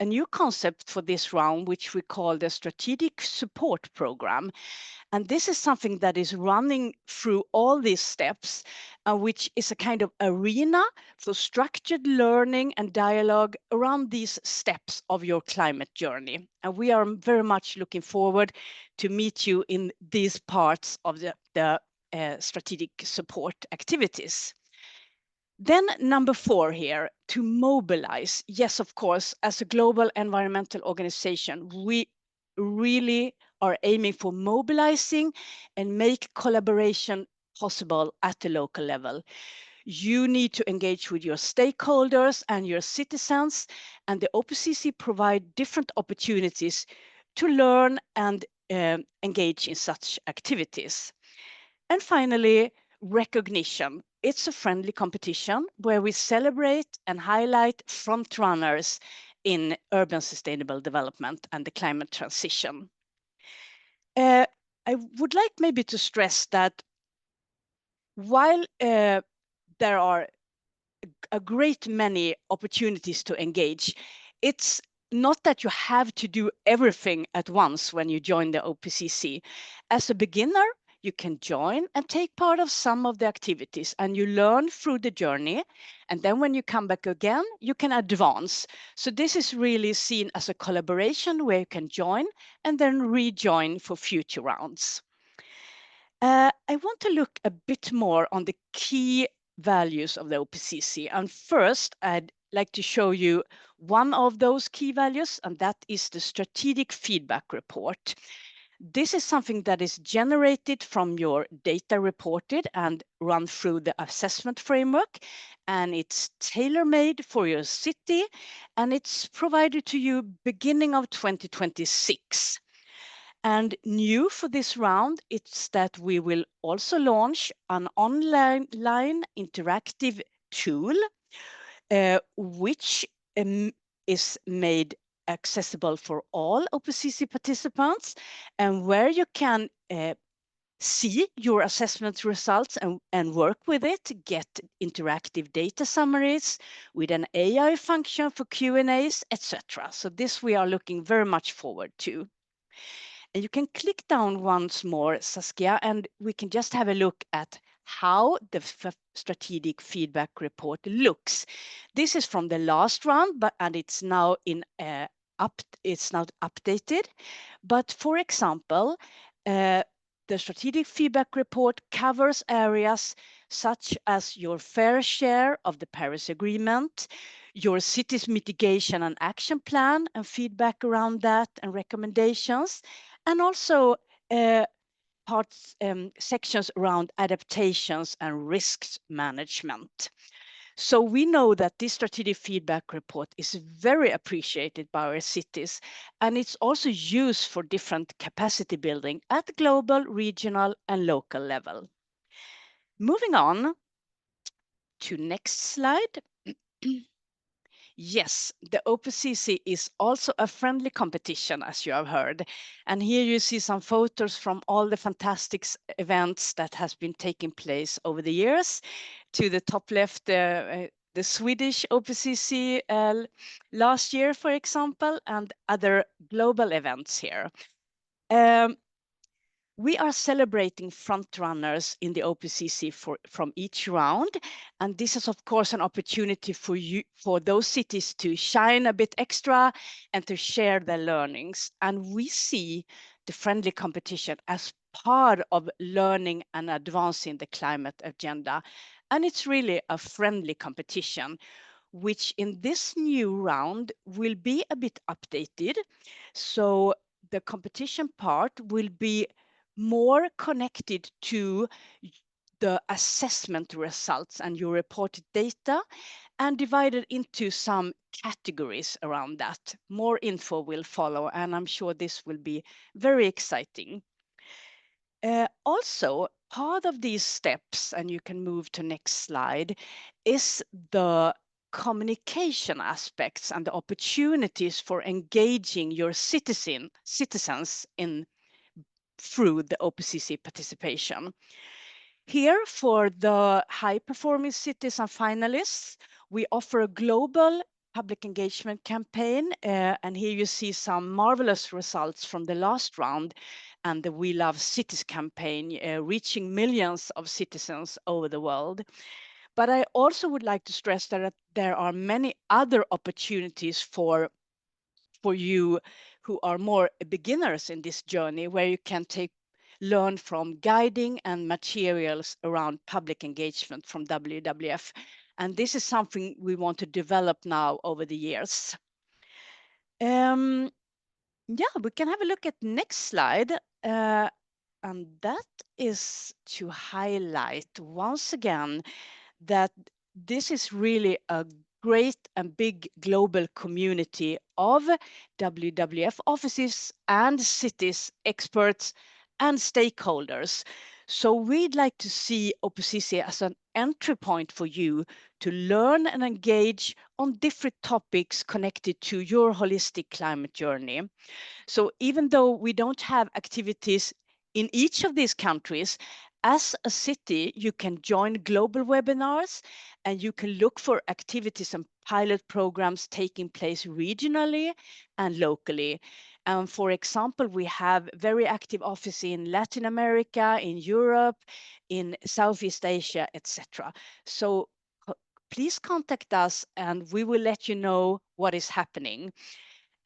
new concept for this round, which we call the Strategic Support Program. And this is something that is running through all these steps, which is a kind of arena for structured learning and dialogue around these steps of your climate journey. And we are very much looking forward to meet you in these parts of the strategic support activities. Then number 4 here, to mobilize. Yes, of course, as a global environmental organization, we really are aiming for mobilizing and make collaboration possible at the local level. You need to engage with your stakeholders and your citizens, and the OPCC provide different opportunities to learn and engage in such activities. And finally, recognition. It's a friendly competition where we celebrate and highlight frontrunners in urban sustainable development and the climate transition. I would like maybe to stress that while there are a great many opportunities to engage, it's not that you have to do everything at once when you join the OPCC. As a beginner, you can join and take part of some of the activities, and you learn through the journey. And then when you come back again, you can advance. So this is really seen as a collaboration where you can join and then rejoin for future rounds. I want to look a bit more on the key values of the OPCC. And first, I'd like to show you one of those key values, and that is the strategic feedback report. This is something that is generated from your data reported and run through the assessment framework, and it's tailor-made for your city, and it's provided to you beginning of 2026. And new for this round, it's that we will also launch an online interactive tool, which is made accessible for all OPCC participants, and where you can see your assessment results and work with it, get interactive data summaries with an AI function for Q&As, etc. So this we are looking very much forward to. And you can click down once more, Saskia, and we can just have a look at how the strategic feedback report looks. This is from the last round, and it's now it's now updated. But for example, the strategic feedback report covers areas such as your fair share of the Paris Agreement, your city's mitigation and action plan and feedback around that and recommendations, and also sections around adaptations and risks management. So we know that this strategic feedback report is very appreciated by our cities, and it's also used for different capacity building at global, regional, and local level. Moving on to next slide. Yes, the OPCC is also a friendly competition, as you have heard. And here you see some photos from all the fantastic events that has been taking place over the years. To the top left, the Swedish OPCC last year, for example, and other global events here. We are celebrating frontrunners in the OPCC from each round, and this is of course an opportunity for those cities to shine a bit extra and to share their learnings. And we see the friendly competition as part of learning and advancing the climate agenda, and it's really a friendly competition, which in this new round will be a bit updated. So the competition part will be more connected to the assessment results and your reported data, and divided into some categories around that. More info will follow, and I'm sure this will be very exciting. Also, part of these steps, and you can move to next slide, is the communication aspects and the opportunities for engaging your citizens through the OPCC participation. Here, for the high-performing cities and finalists, we offer a global public engagement campaign, and here you see some marvelous results from the last round and the We Love Cities campaign, reaching millions of citizens over the world. But I also would like to stress that there are many other opportunities for you who are more beginners in this journey, where you can learn from guiding and materials around public engagement from WWF. And this is something we want to develop now over the years. Yeah, we can have a look at next slide. And that is to highlight once again that this is really a great and big global community of WWF offices and cities, experts and stakeholders. So we'd like to see OPCC as an entry point for you to learn and engage on different topics connected to your holistic climate journey. So even though we don't have activities in each of these countries, as a city, you can join global webinars, and you can look for activities and pilot programs taking place regionally and locally. And for example, we have very active office in Latin America, in Europe, in Southeast Asia, etc. So please contact us and we will let you know what is happening.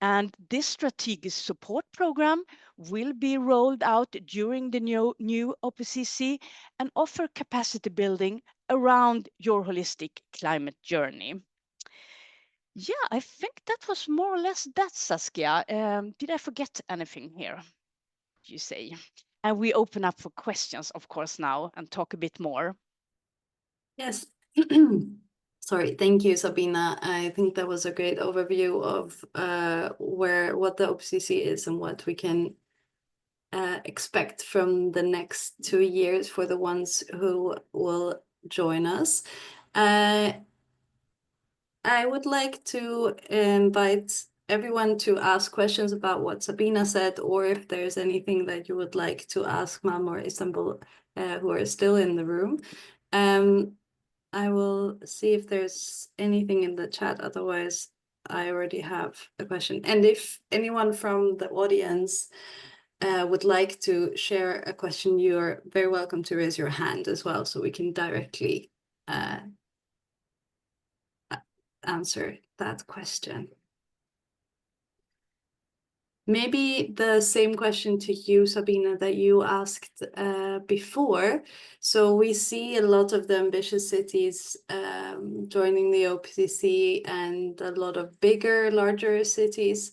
And this strategic support program will be rolled out during the new OPCC and offer capacity building around your holistic climate journey. Yeah, I think that was more or less that, Saskia. Did I forget anything here, you say? And we open up for questions, of course, now and talk a bit more. Yes. Sorry, thank you, Sabina. I think that was a great overview of what the OPCC is and what we can expect from the next 2 years for the ones who will join us. I would like to invite everyone to ask questions about what Sabina said, or if there's anything that you would like to ask Malmö or Istanbul who are still in the room. I will see if there's anything in the chat. Otherwise, I already have a question. And if anyone from the audience would like to share a question, you're very welcome to raise your hand as well, so we can directly answer that question. Maybe the same question to you, Sabina, that you asked before. So we see a lot of the ambitious cities joining the OPCC and a lot of larger cities.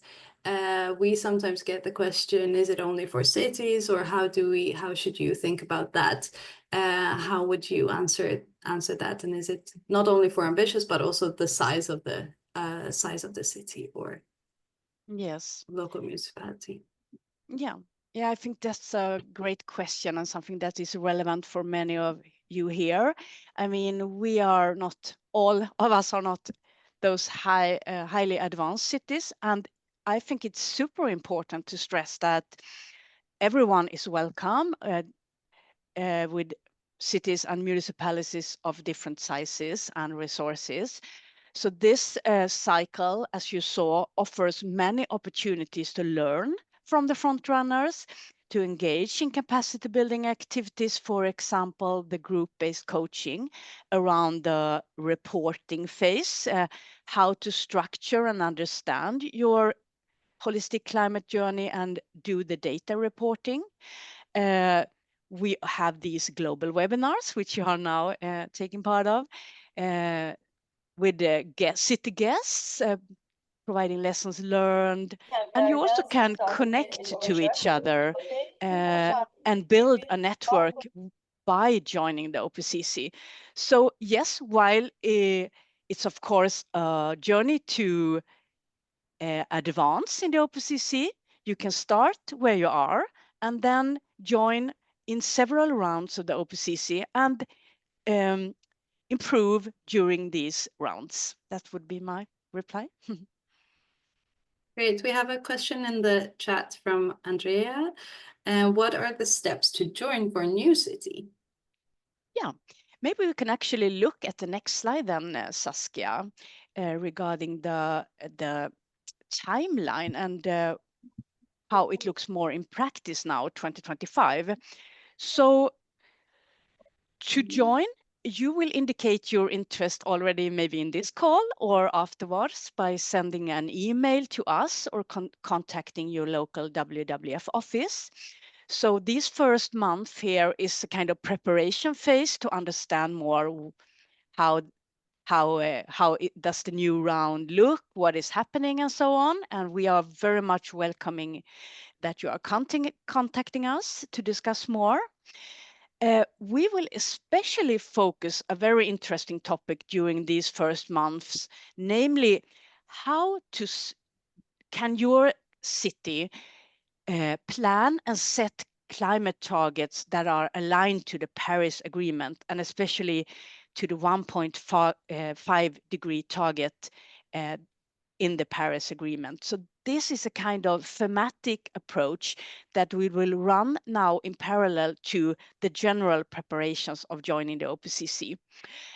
We sometimes get the question, is it only for cities, or how should you think about that? How would you answer that? And is it not only for ambitious, but also the size of the city or Yes, local municipality? Yeah, I think that's a great question and something that is relevant for many of you here. I mean, all of us are not those highly advanced cities, and I think it's super important to stress that everyone is welcome with cities and municipalities of different sizes and resources. So this cycle, as you saw, offers many opportunities to learn from the frontrunners, to engage in capacity building activities, for example, the group-based coaching around the reporting phase, how to structure and understand your holistic climate journey and do the data reporting. We have these global webinars, which you are now taking part of, with city guests, providing lessons learned, and you also can connect to each other and build a network by joining the OPCC. So yes, while it's of course a journey to advance in the OPCC, you can start where you are and then join in several rounds of the OPCC and improve during these rounds. That would be my reply. Great. We have a question in the chat from Andrea. What are the steps to join for a new city? Yeah, maybe we can actually look at the next slide then, Saskia, regarding the timeline and how it looks more in practice now, 2025. So to join, you will indicate your interest already maybe in this call or afterwards by sending an email to us or contacting your local WWF office. So this first month here is a kind of preparation phase to understand more how does the new round look, what is happening, and so on. And we are very much welcoming that you are contacting us to discuss more. We will especially focus a very interesting topic during these first months, namely can your city plan and set climate targets that are aligned to the Paris Agreement and especially to the 1.5 degree target in the Paris Agreement. So this is a kind of thematic approach that we will run now in parallel to the general preparations of joining the OPCC.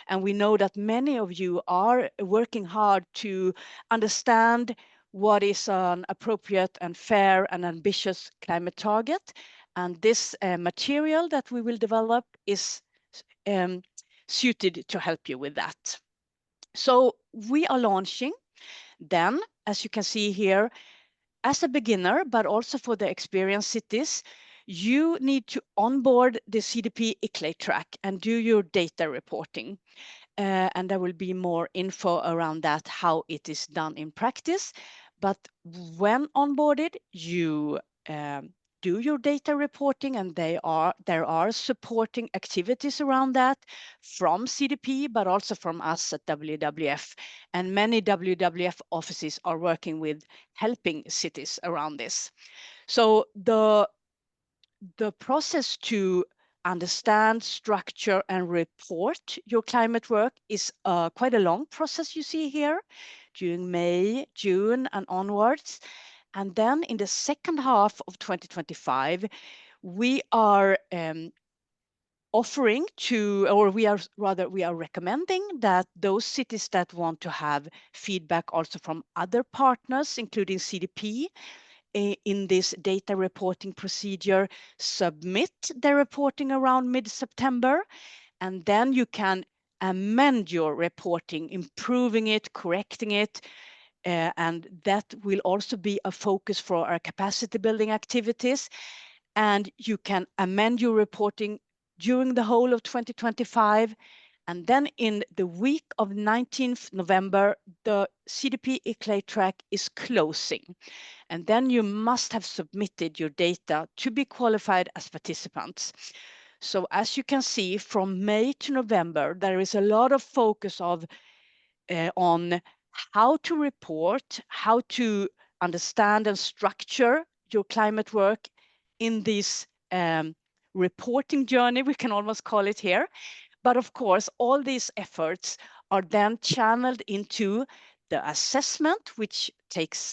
And we know that many of you are working hard to understand what is an appropriate and fair and ambitious climate target. And this material that we will develop is suited to help you with that. So we are launching then, as you can see here, as a beginner, but also for the experienced cities, you need to onboard the CDP ICLEI track and do your data reporting. And there will be more info around that, how it is done in practice. But when onboarded, you do your data reporting, and there are supporting activities around that from CDP, but also from us at WWF. And many WWF offices are working with helping cities around this. So the process to understand, structure, and report your climate work is quite a long process you see here during May, June, and onwards. And then in the second half of 2025, we are offering to, or we are recommending that those cities that want to have feedback also from other partners, including CDP, in this data reporting procedure, submit their reporting around mid-September, and then you can amend your reporting, improving it, correcting it, and that will also be a focus for our capacity building activities. And you can amend your reporting during the whole of 2025. And then in the week of 19th November, the CDP ICLEI track is closing. And then you must have submitted your data to be qualified as participants. So as you can see, from May to November, there is a lot of focus on how to report, how to understand and structure your climate work in this reporting journey, we can almost call it here. But of course, all these efforts are then channeled into the assessment, which takes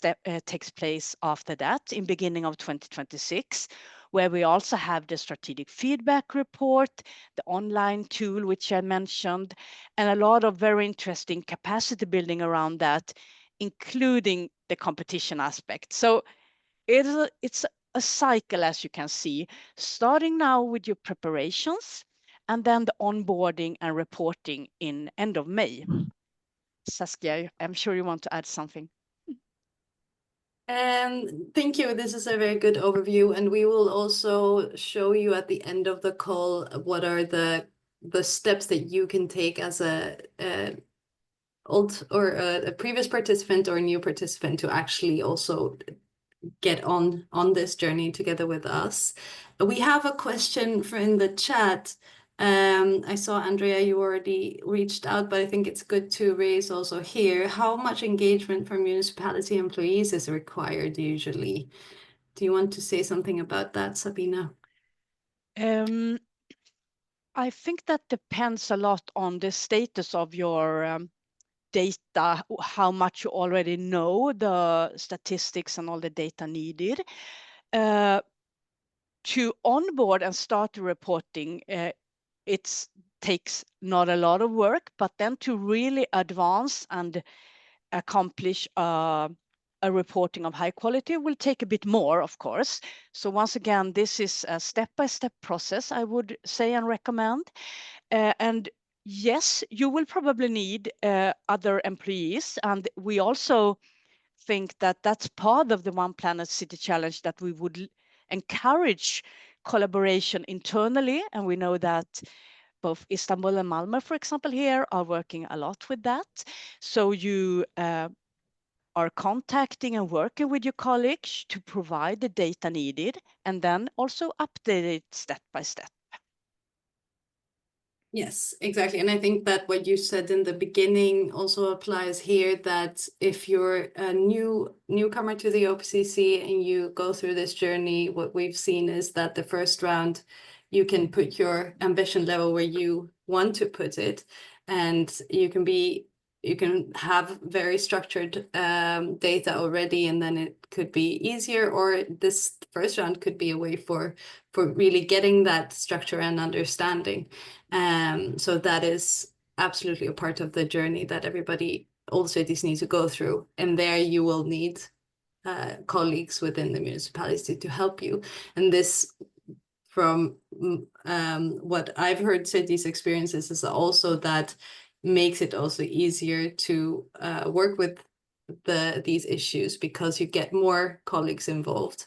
place after that in beginning of 2026, where we also have the strategic feedback report, the online tool, which I mentioned, and a lot of very interesting capacity building around that, including the competition aspect. So it's a cycle, as you can see, starting now with your preparations, and then the onboarding and reporting in end of May. Saskia, I'm sure you want to add something. Thank you. This is a very good overview, and we will also show you at the end of the call what are the steps that you can take as a old or a previous participant or a new participant to actually also get on this journey together with us. We have a question in the chat. I saw, Andrea, you already reached out, but I think it's good to raise also here. How much engagement from municipality employees is required usually? Do you want to say something about that, Sabina? I think that depends a lot on the status of your data, how much you already know, the statistics and all the data needed. To onboard and start reporting, it takes not a lot of work, but then to really advance and accomplish a reporting of high quality will take a bit more, of course. So once again, this is a step-by-step process, I would say and recommend. And yes, you will probably need other employees. And we also think that that's part of the One Planet City Challenge, that we would encourage collaboration internally. And we know that both Istanbul and Malmö, for example, here are working a lot with that. So you are contacting and working with your colleagues to provide the data needed, and then also update it step by step. Yes, exactly. And I think that what you said in the beginning also applies here, that if you're a newcomer to the OPCC and you go through this journey, what we've seen is that the first round, you can put your ambition level where you want to put it, and you can have very structured data already, and then it could be easier, or this first round could be a way for really getting that structure and understanding. So that is absolutely a part of the journey that everybody all cities need to go through. And there you will need colleagues within the municipality to help you. And this, from what I've heard cities experiences, is also that makes it also easier to work with these issues, because you get more colleagues involved,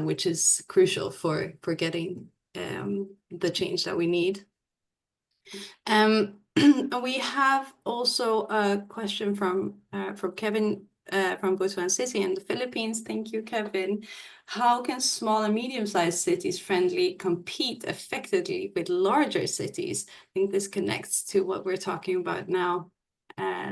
which is crucial for getting the change that we need. We have also a question from Kevin from Butuan City in the Philippines. Thank you, Kevin. How can small and medium-sized cities friendly compete effectively with larger cities? I think this connects to what we're talking about now.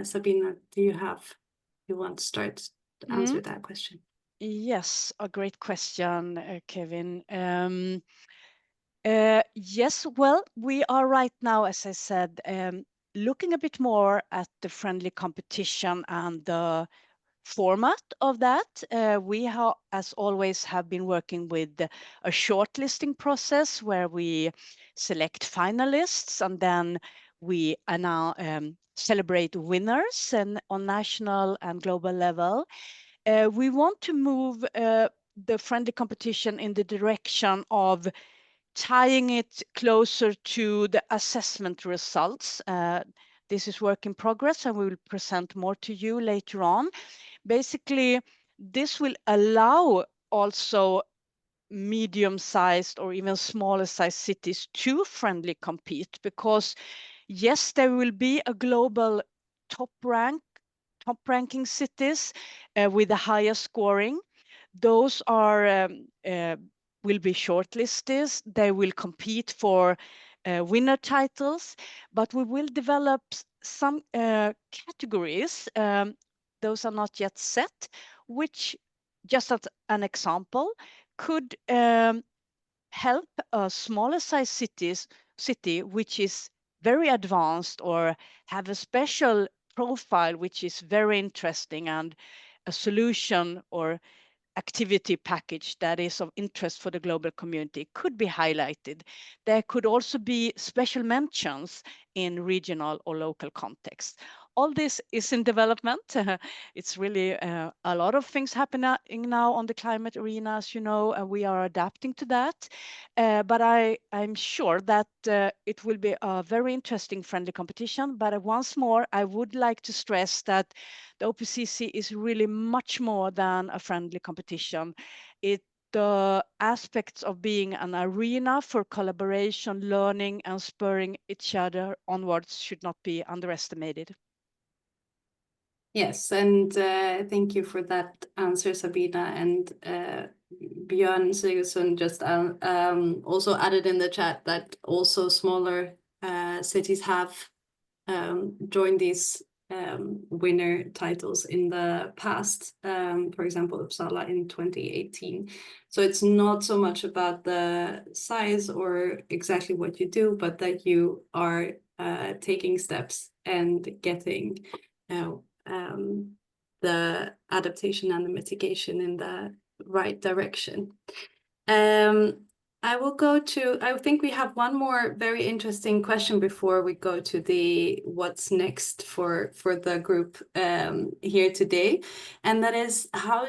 Sabina, do you want to start to answer that question? Yes, a great question, Kevin. Yes, well, we are right now, as I said, looking a bit more at the friendly competition and the format of that. We have, as always, have been working with a shortlisting process where we select finalists, and then we now celebrate winners and on national and global level. We want to move the friendly competition in the direction of tying it closer to the assessment results. This is work in progress, and we will present more to you later on. Basically, this will allow also medium-sized or even smaller-sized cities to friendly compete, because yes, there will be a global top-ranking cities with the highest scoring. Those are will be shortlisted. They will compete for winner titles, but we will develop some categories. Those are not yet set, which, just as an example, could help a smaller size city which is very advanced or have a special profile which is very interesting, and a solution or activity package that is of interest for the global community could be highlighted. There could also be special mentions in regional or local context. All this is in development. It's really a lot of things happening now on the climate arena, as you know, and we are adapting to that. But I'm sure that it will be a very interesting friendly competition. But once more, I would like to stress that the OPCC is really much more than a friendly competition. The aspects of being an arena for collaboration, learning, and spurring each other onwards should not be underestimated. Yes, and thank you for that answer, Sabina. And Björn Sigurdsson just also added in the chat that also smaller cities have joined these winner titles in the past. For example, Uppsala in 2018. So it's not so much about the size or exactly what you do, but that you are taking steps and getting the adaptation and the mitigation in the right direction. I think we have one more very interesting question before we go to the what's next for the group here today. And that is how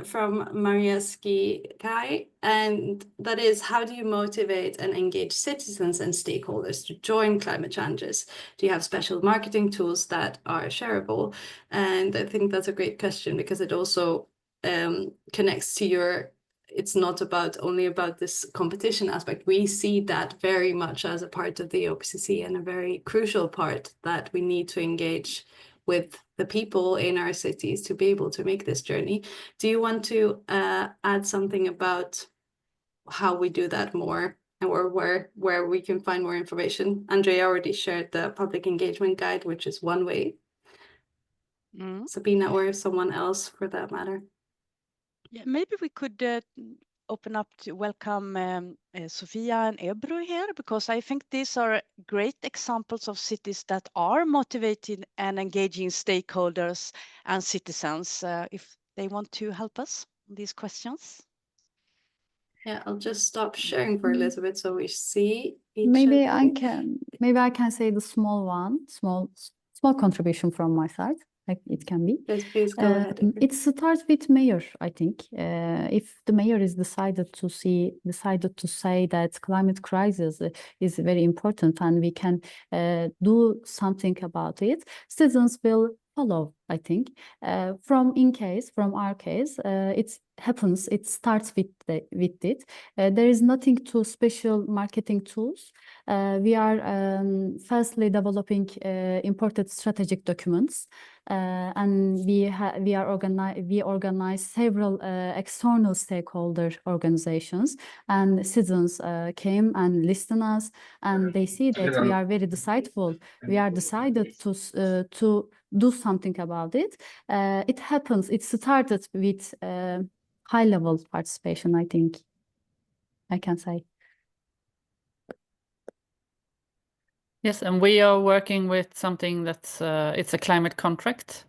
from Maria Ski-Kai, and that is, how do you motivate and engage citizens and stakeholders to join climate challenges? Do you have special marketing tools that are shareable? And I think that's a great question, because it also connects to it's not only about this competition aspect. We see that very much as a part of the OPCC, and a very crucial part that we need to engage with the people in our cities to be able to make this journey. Do you want to add something about how we do that more, or where we can find more information? Andrea already shared the public engagement guide, which is one way. Sabina, or someone else for that matter. Yeah, maybe we could open up to welcome Sofia and Ebru here, because I think these are great examples of cities that are motivated and engaging stakeholders and citizens. If they want to help us on these questions. Yeah, I'll just stop sharing for Elizabeth so we see each Maybe of I you. can say the small small contribution from my side. Like it can be. Yes, please go ahead. It starts with mayor, I think. If the mayor is decided to say that climate crisis is very important and we can do something about it, citizens will follow, I think. From our case, it happens. It starts with it. There is nothing to special marketing tools. We are firstly developing imported strategic documents. And we organize several external stakeholder organizations, and citizens came and listened us, and they see that we are very decideful. We are decided to do something about it. It happens. It started with high level participation, I think I can say. Yes, and we are working with something that's it's a climate contract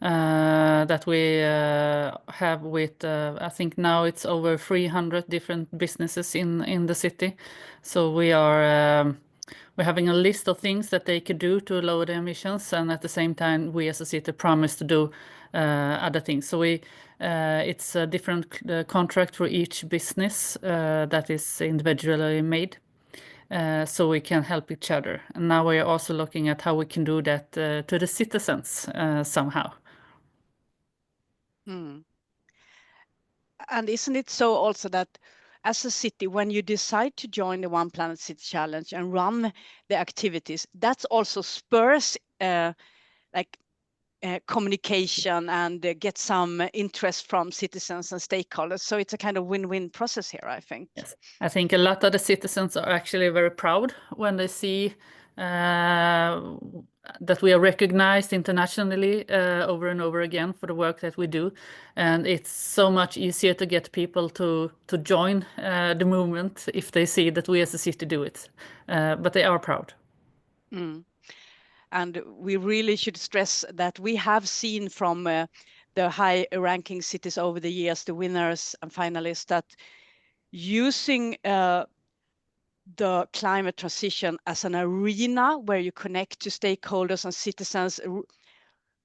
that we have with I think now it's over 300 different businesses in the city. So we're having a list of things that they could do to lower the emissions, and at the same time we as a city promise to do other things. So it's a different contract for each business that is individually made. So we can help each other. And now we are also looking at how we can do that to the citizens somehow. And isn't it so also that as a city, when you decide to join the One Planet City Challenge and run the activities, that also spurs communication and get some interest from citizens and stakeholders. So it's a kind of win-win process here, I think. Yes, I think a lot of the citizens are actually very proud when they see that we are recognized internationally over and over again for the work that we do. And it's so much easier to get people to join the movement if they see that we as a city do it. But they are proud. And we really should stress that we have seen from the high-ranking cities over the years, the winners and finalists, that using the climate transition as an arena where you connect to stakeholders and citizens,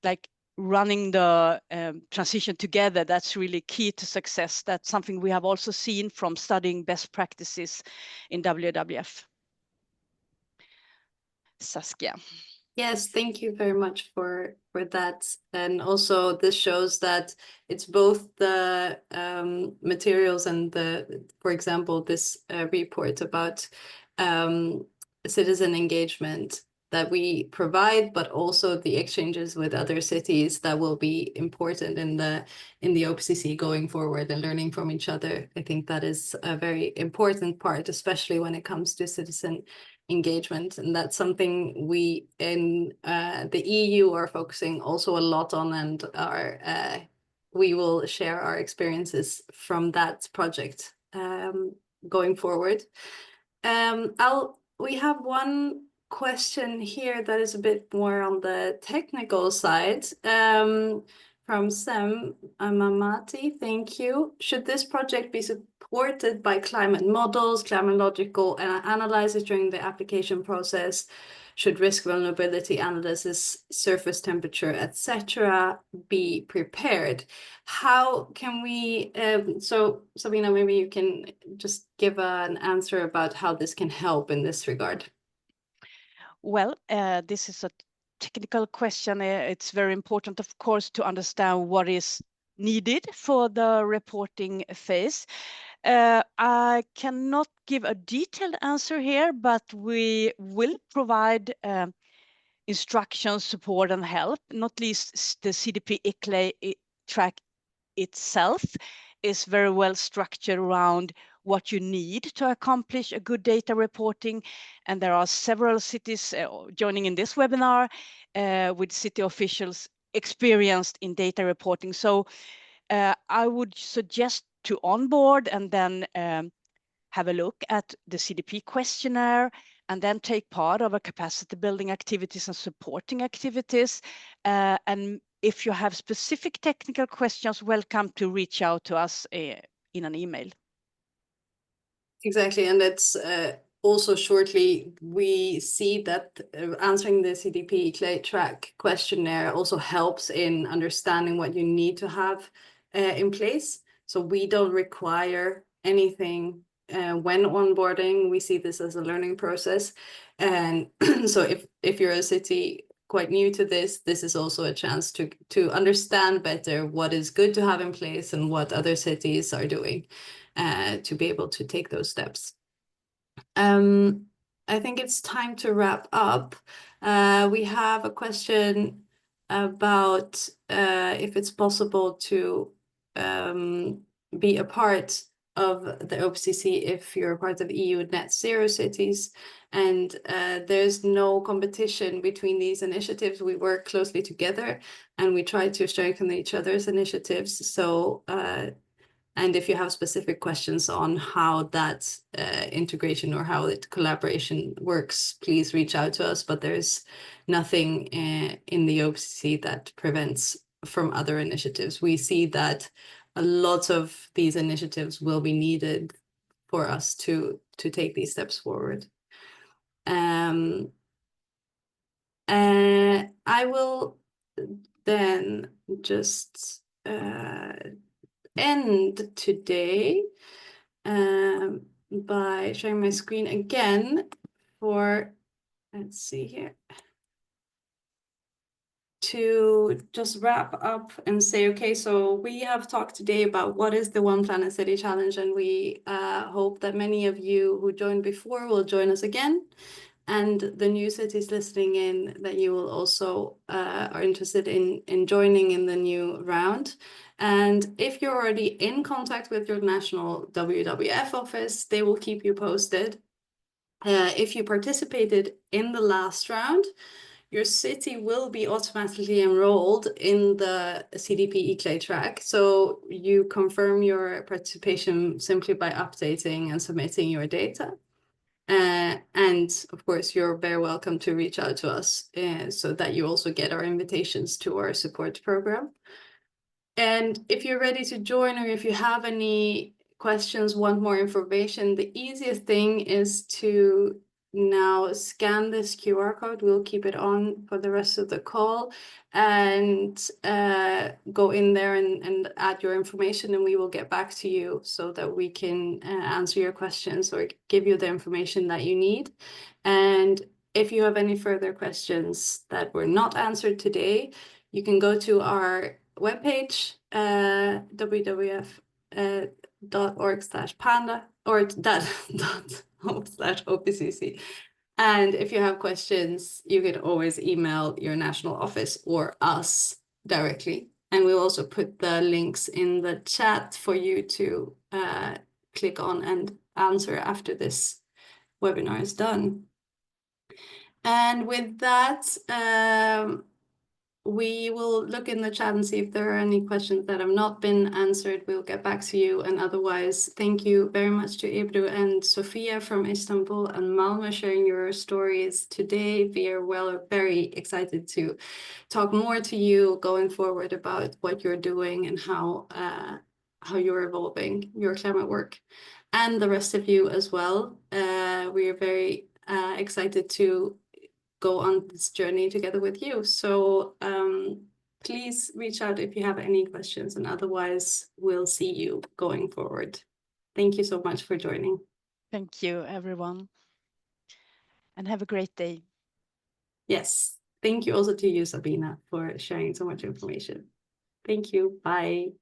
like running the transition together, that's really key to success. That's something we have also seen from studying best practices in WWF. Saskia. Yes, thank you very much for that. And also this shows that it's both the materials and for example, this report about citizen engagement that we provide, but also the exchanges with other cities that will be important in the OPCC going forward and learning from each other. I think that is a very important part, especially when it comes to citizen engagement, and that's something we in the EU are focusing also a lot on, and we will share our experiences from that project going forward. We have one question here that is a bit more on the technical side from Sem Mamati. Thank you. Should this project be supported by climate models, climatological analysis during the application process? Should risk vulnerability analysis, surface temperature, etc. be prepared? How can we, so Sabina, maybe you can just give an answer about how this can help in this regard. Well, this is a technical question. It's very important, of course, to understand what is needed for the reporting phase. I cannot give a detailed answer here, but we will provide instructions, support, and help. Not least the CDP ICLEI track itself is very well structured around what you need to accomplish a good data reporting. And there are several cities joining in this webinar with city officials experienced in data reporting. So I would suggest to onboard and then have a look at the CDP questionnaire and then take part of a capacity building activities and supporting activities. And if you have specific technical questions, welcome to reach out to us in an email. Exactly, and also shortly, we see that answering the CDP clay track questionnaire also helps in understanding what you need to have in place. So we don't require anything when onboarding. We see this as a learning process. And so if you're a city quite new to this is also a chance to understand better what is good to have in place and what other cities are doing to be able to take those steps. I think it's time to wrap up. We have a question about if it's possible to be a part of the OPCC if you're part of EU Net Zero cities. And there's no competition between these initiatives. We work closely together and we try to strengthen each other's initiatives. So, and if you have specific questions on how that integration or how the collaboration works, please reach out to us. But there's nothing in the OPCC that prevents from other initiatives. We see that a lot of these initiatives will be needed for us to take these steps forward. I will then just end today by sharing my screen again for, let's see here, to just wrap up and say, okay, so we have talked today about what is the One Planet City Challenge, and we hope that many of you who joined before will join us again. And the new cities listening in, that you will also are interested in joining in the new round. And if you're already in contact with your national WWF office, they will keep you posted. If you participated in the last round, your city will be automatically enrolled in the CDP eClay track. So you confirm your participation simply by updating and submitting your data. And of course, you're very welcome to reach out to us so that you also get our invitations to our support program. And if you're ready to join, or if you have any questions, want more information, the easiest thing is to now scan this QR code. We'll keep it on for the rest of the call, and go in there and add your information, and we will get back to you so that we can answer your questions or give you the information that you need. And if you have any further questions that were not answered today, you can go to our webpage, www.org/panda or .org/OPCC. And if you have questions, you can always email your national office or us directly. And we'll also put the links in the chat for you to click on and answer after this webinar is done. And with that, we will look in the chat and see if there are any questions that have not been answered. We'll get back to you. And otherwise, thank you very much to Ebru and Sofia from Istanbul and Malmö sharing your stories today. We are very excited to talk more to you going forward about what you're doing and how you're evolving your climate work, and the rest of you as well. We are very excited to go on this journey together with you. So please reach out if you have any questions, and otherwise we'll see you going forward. Thank you so much for joining. Thank you, everyone. And have a great day. Yes. Thank you also to you, Sabina, for sharing so much information. Thank you. Bye.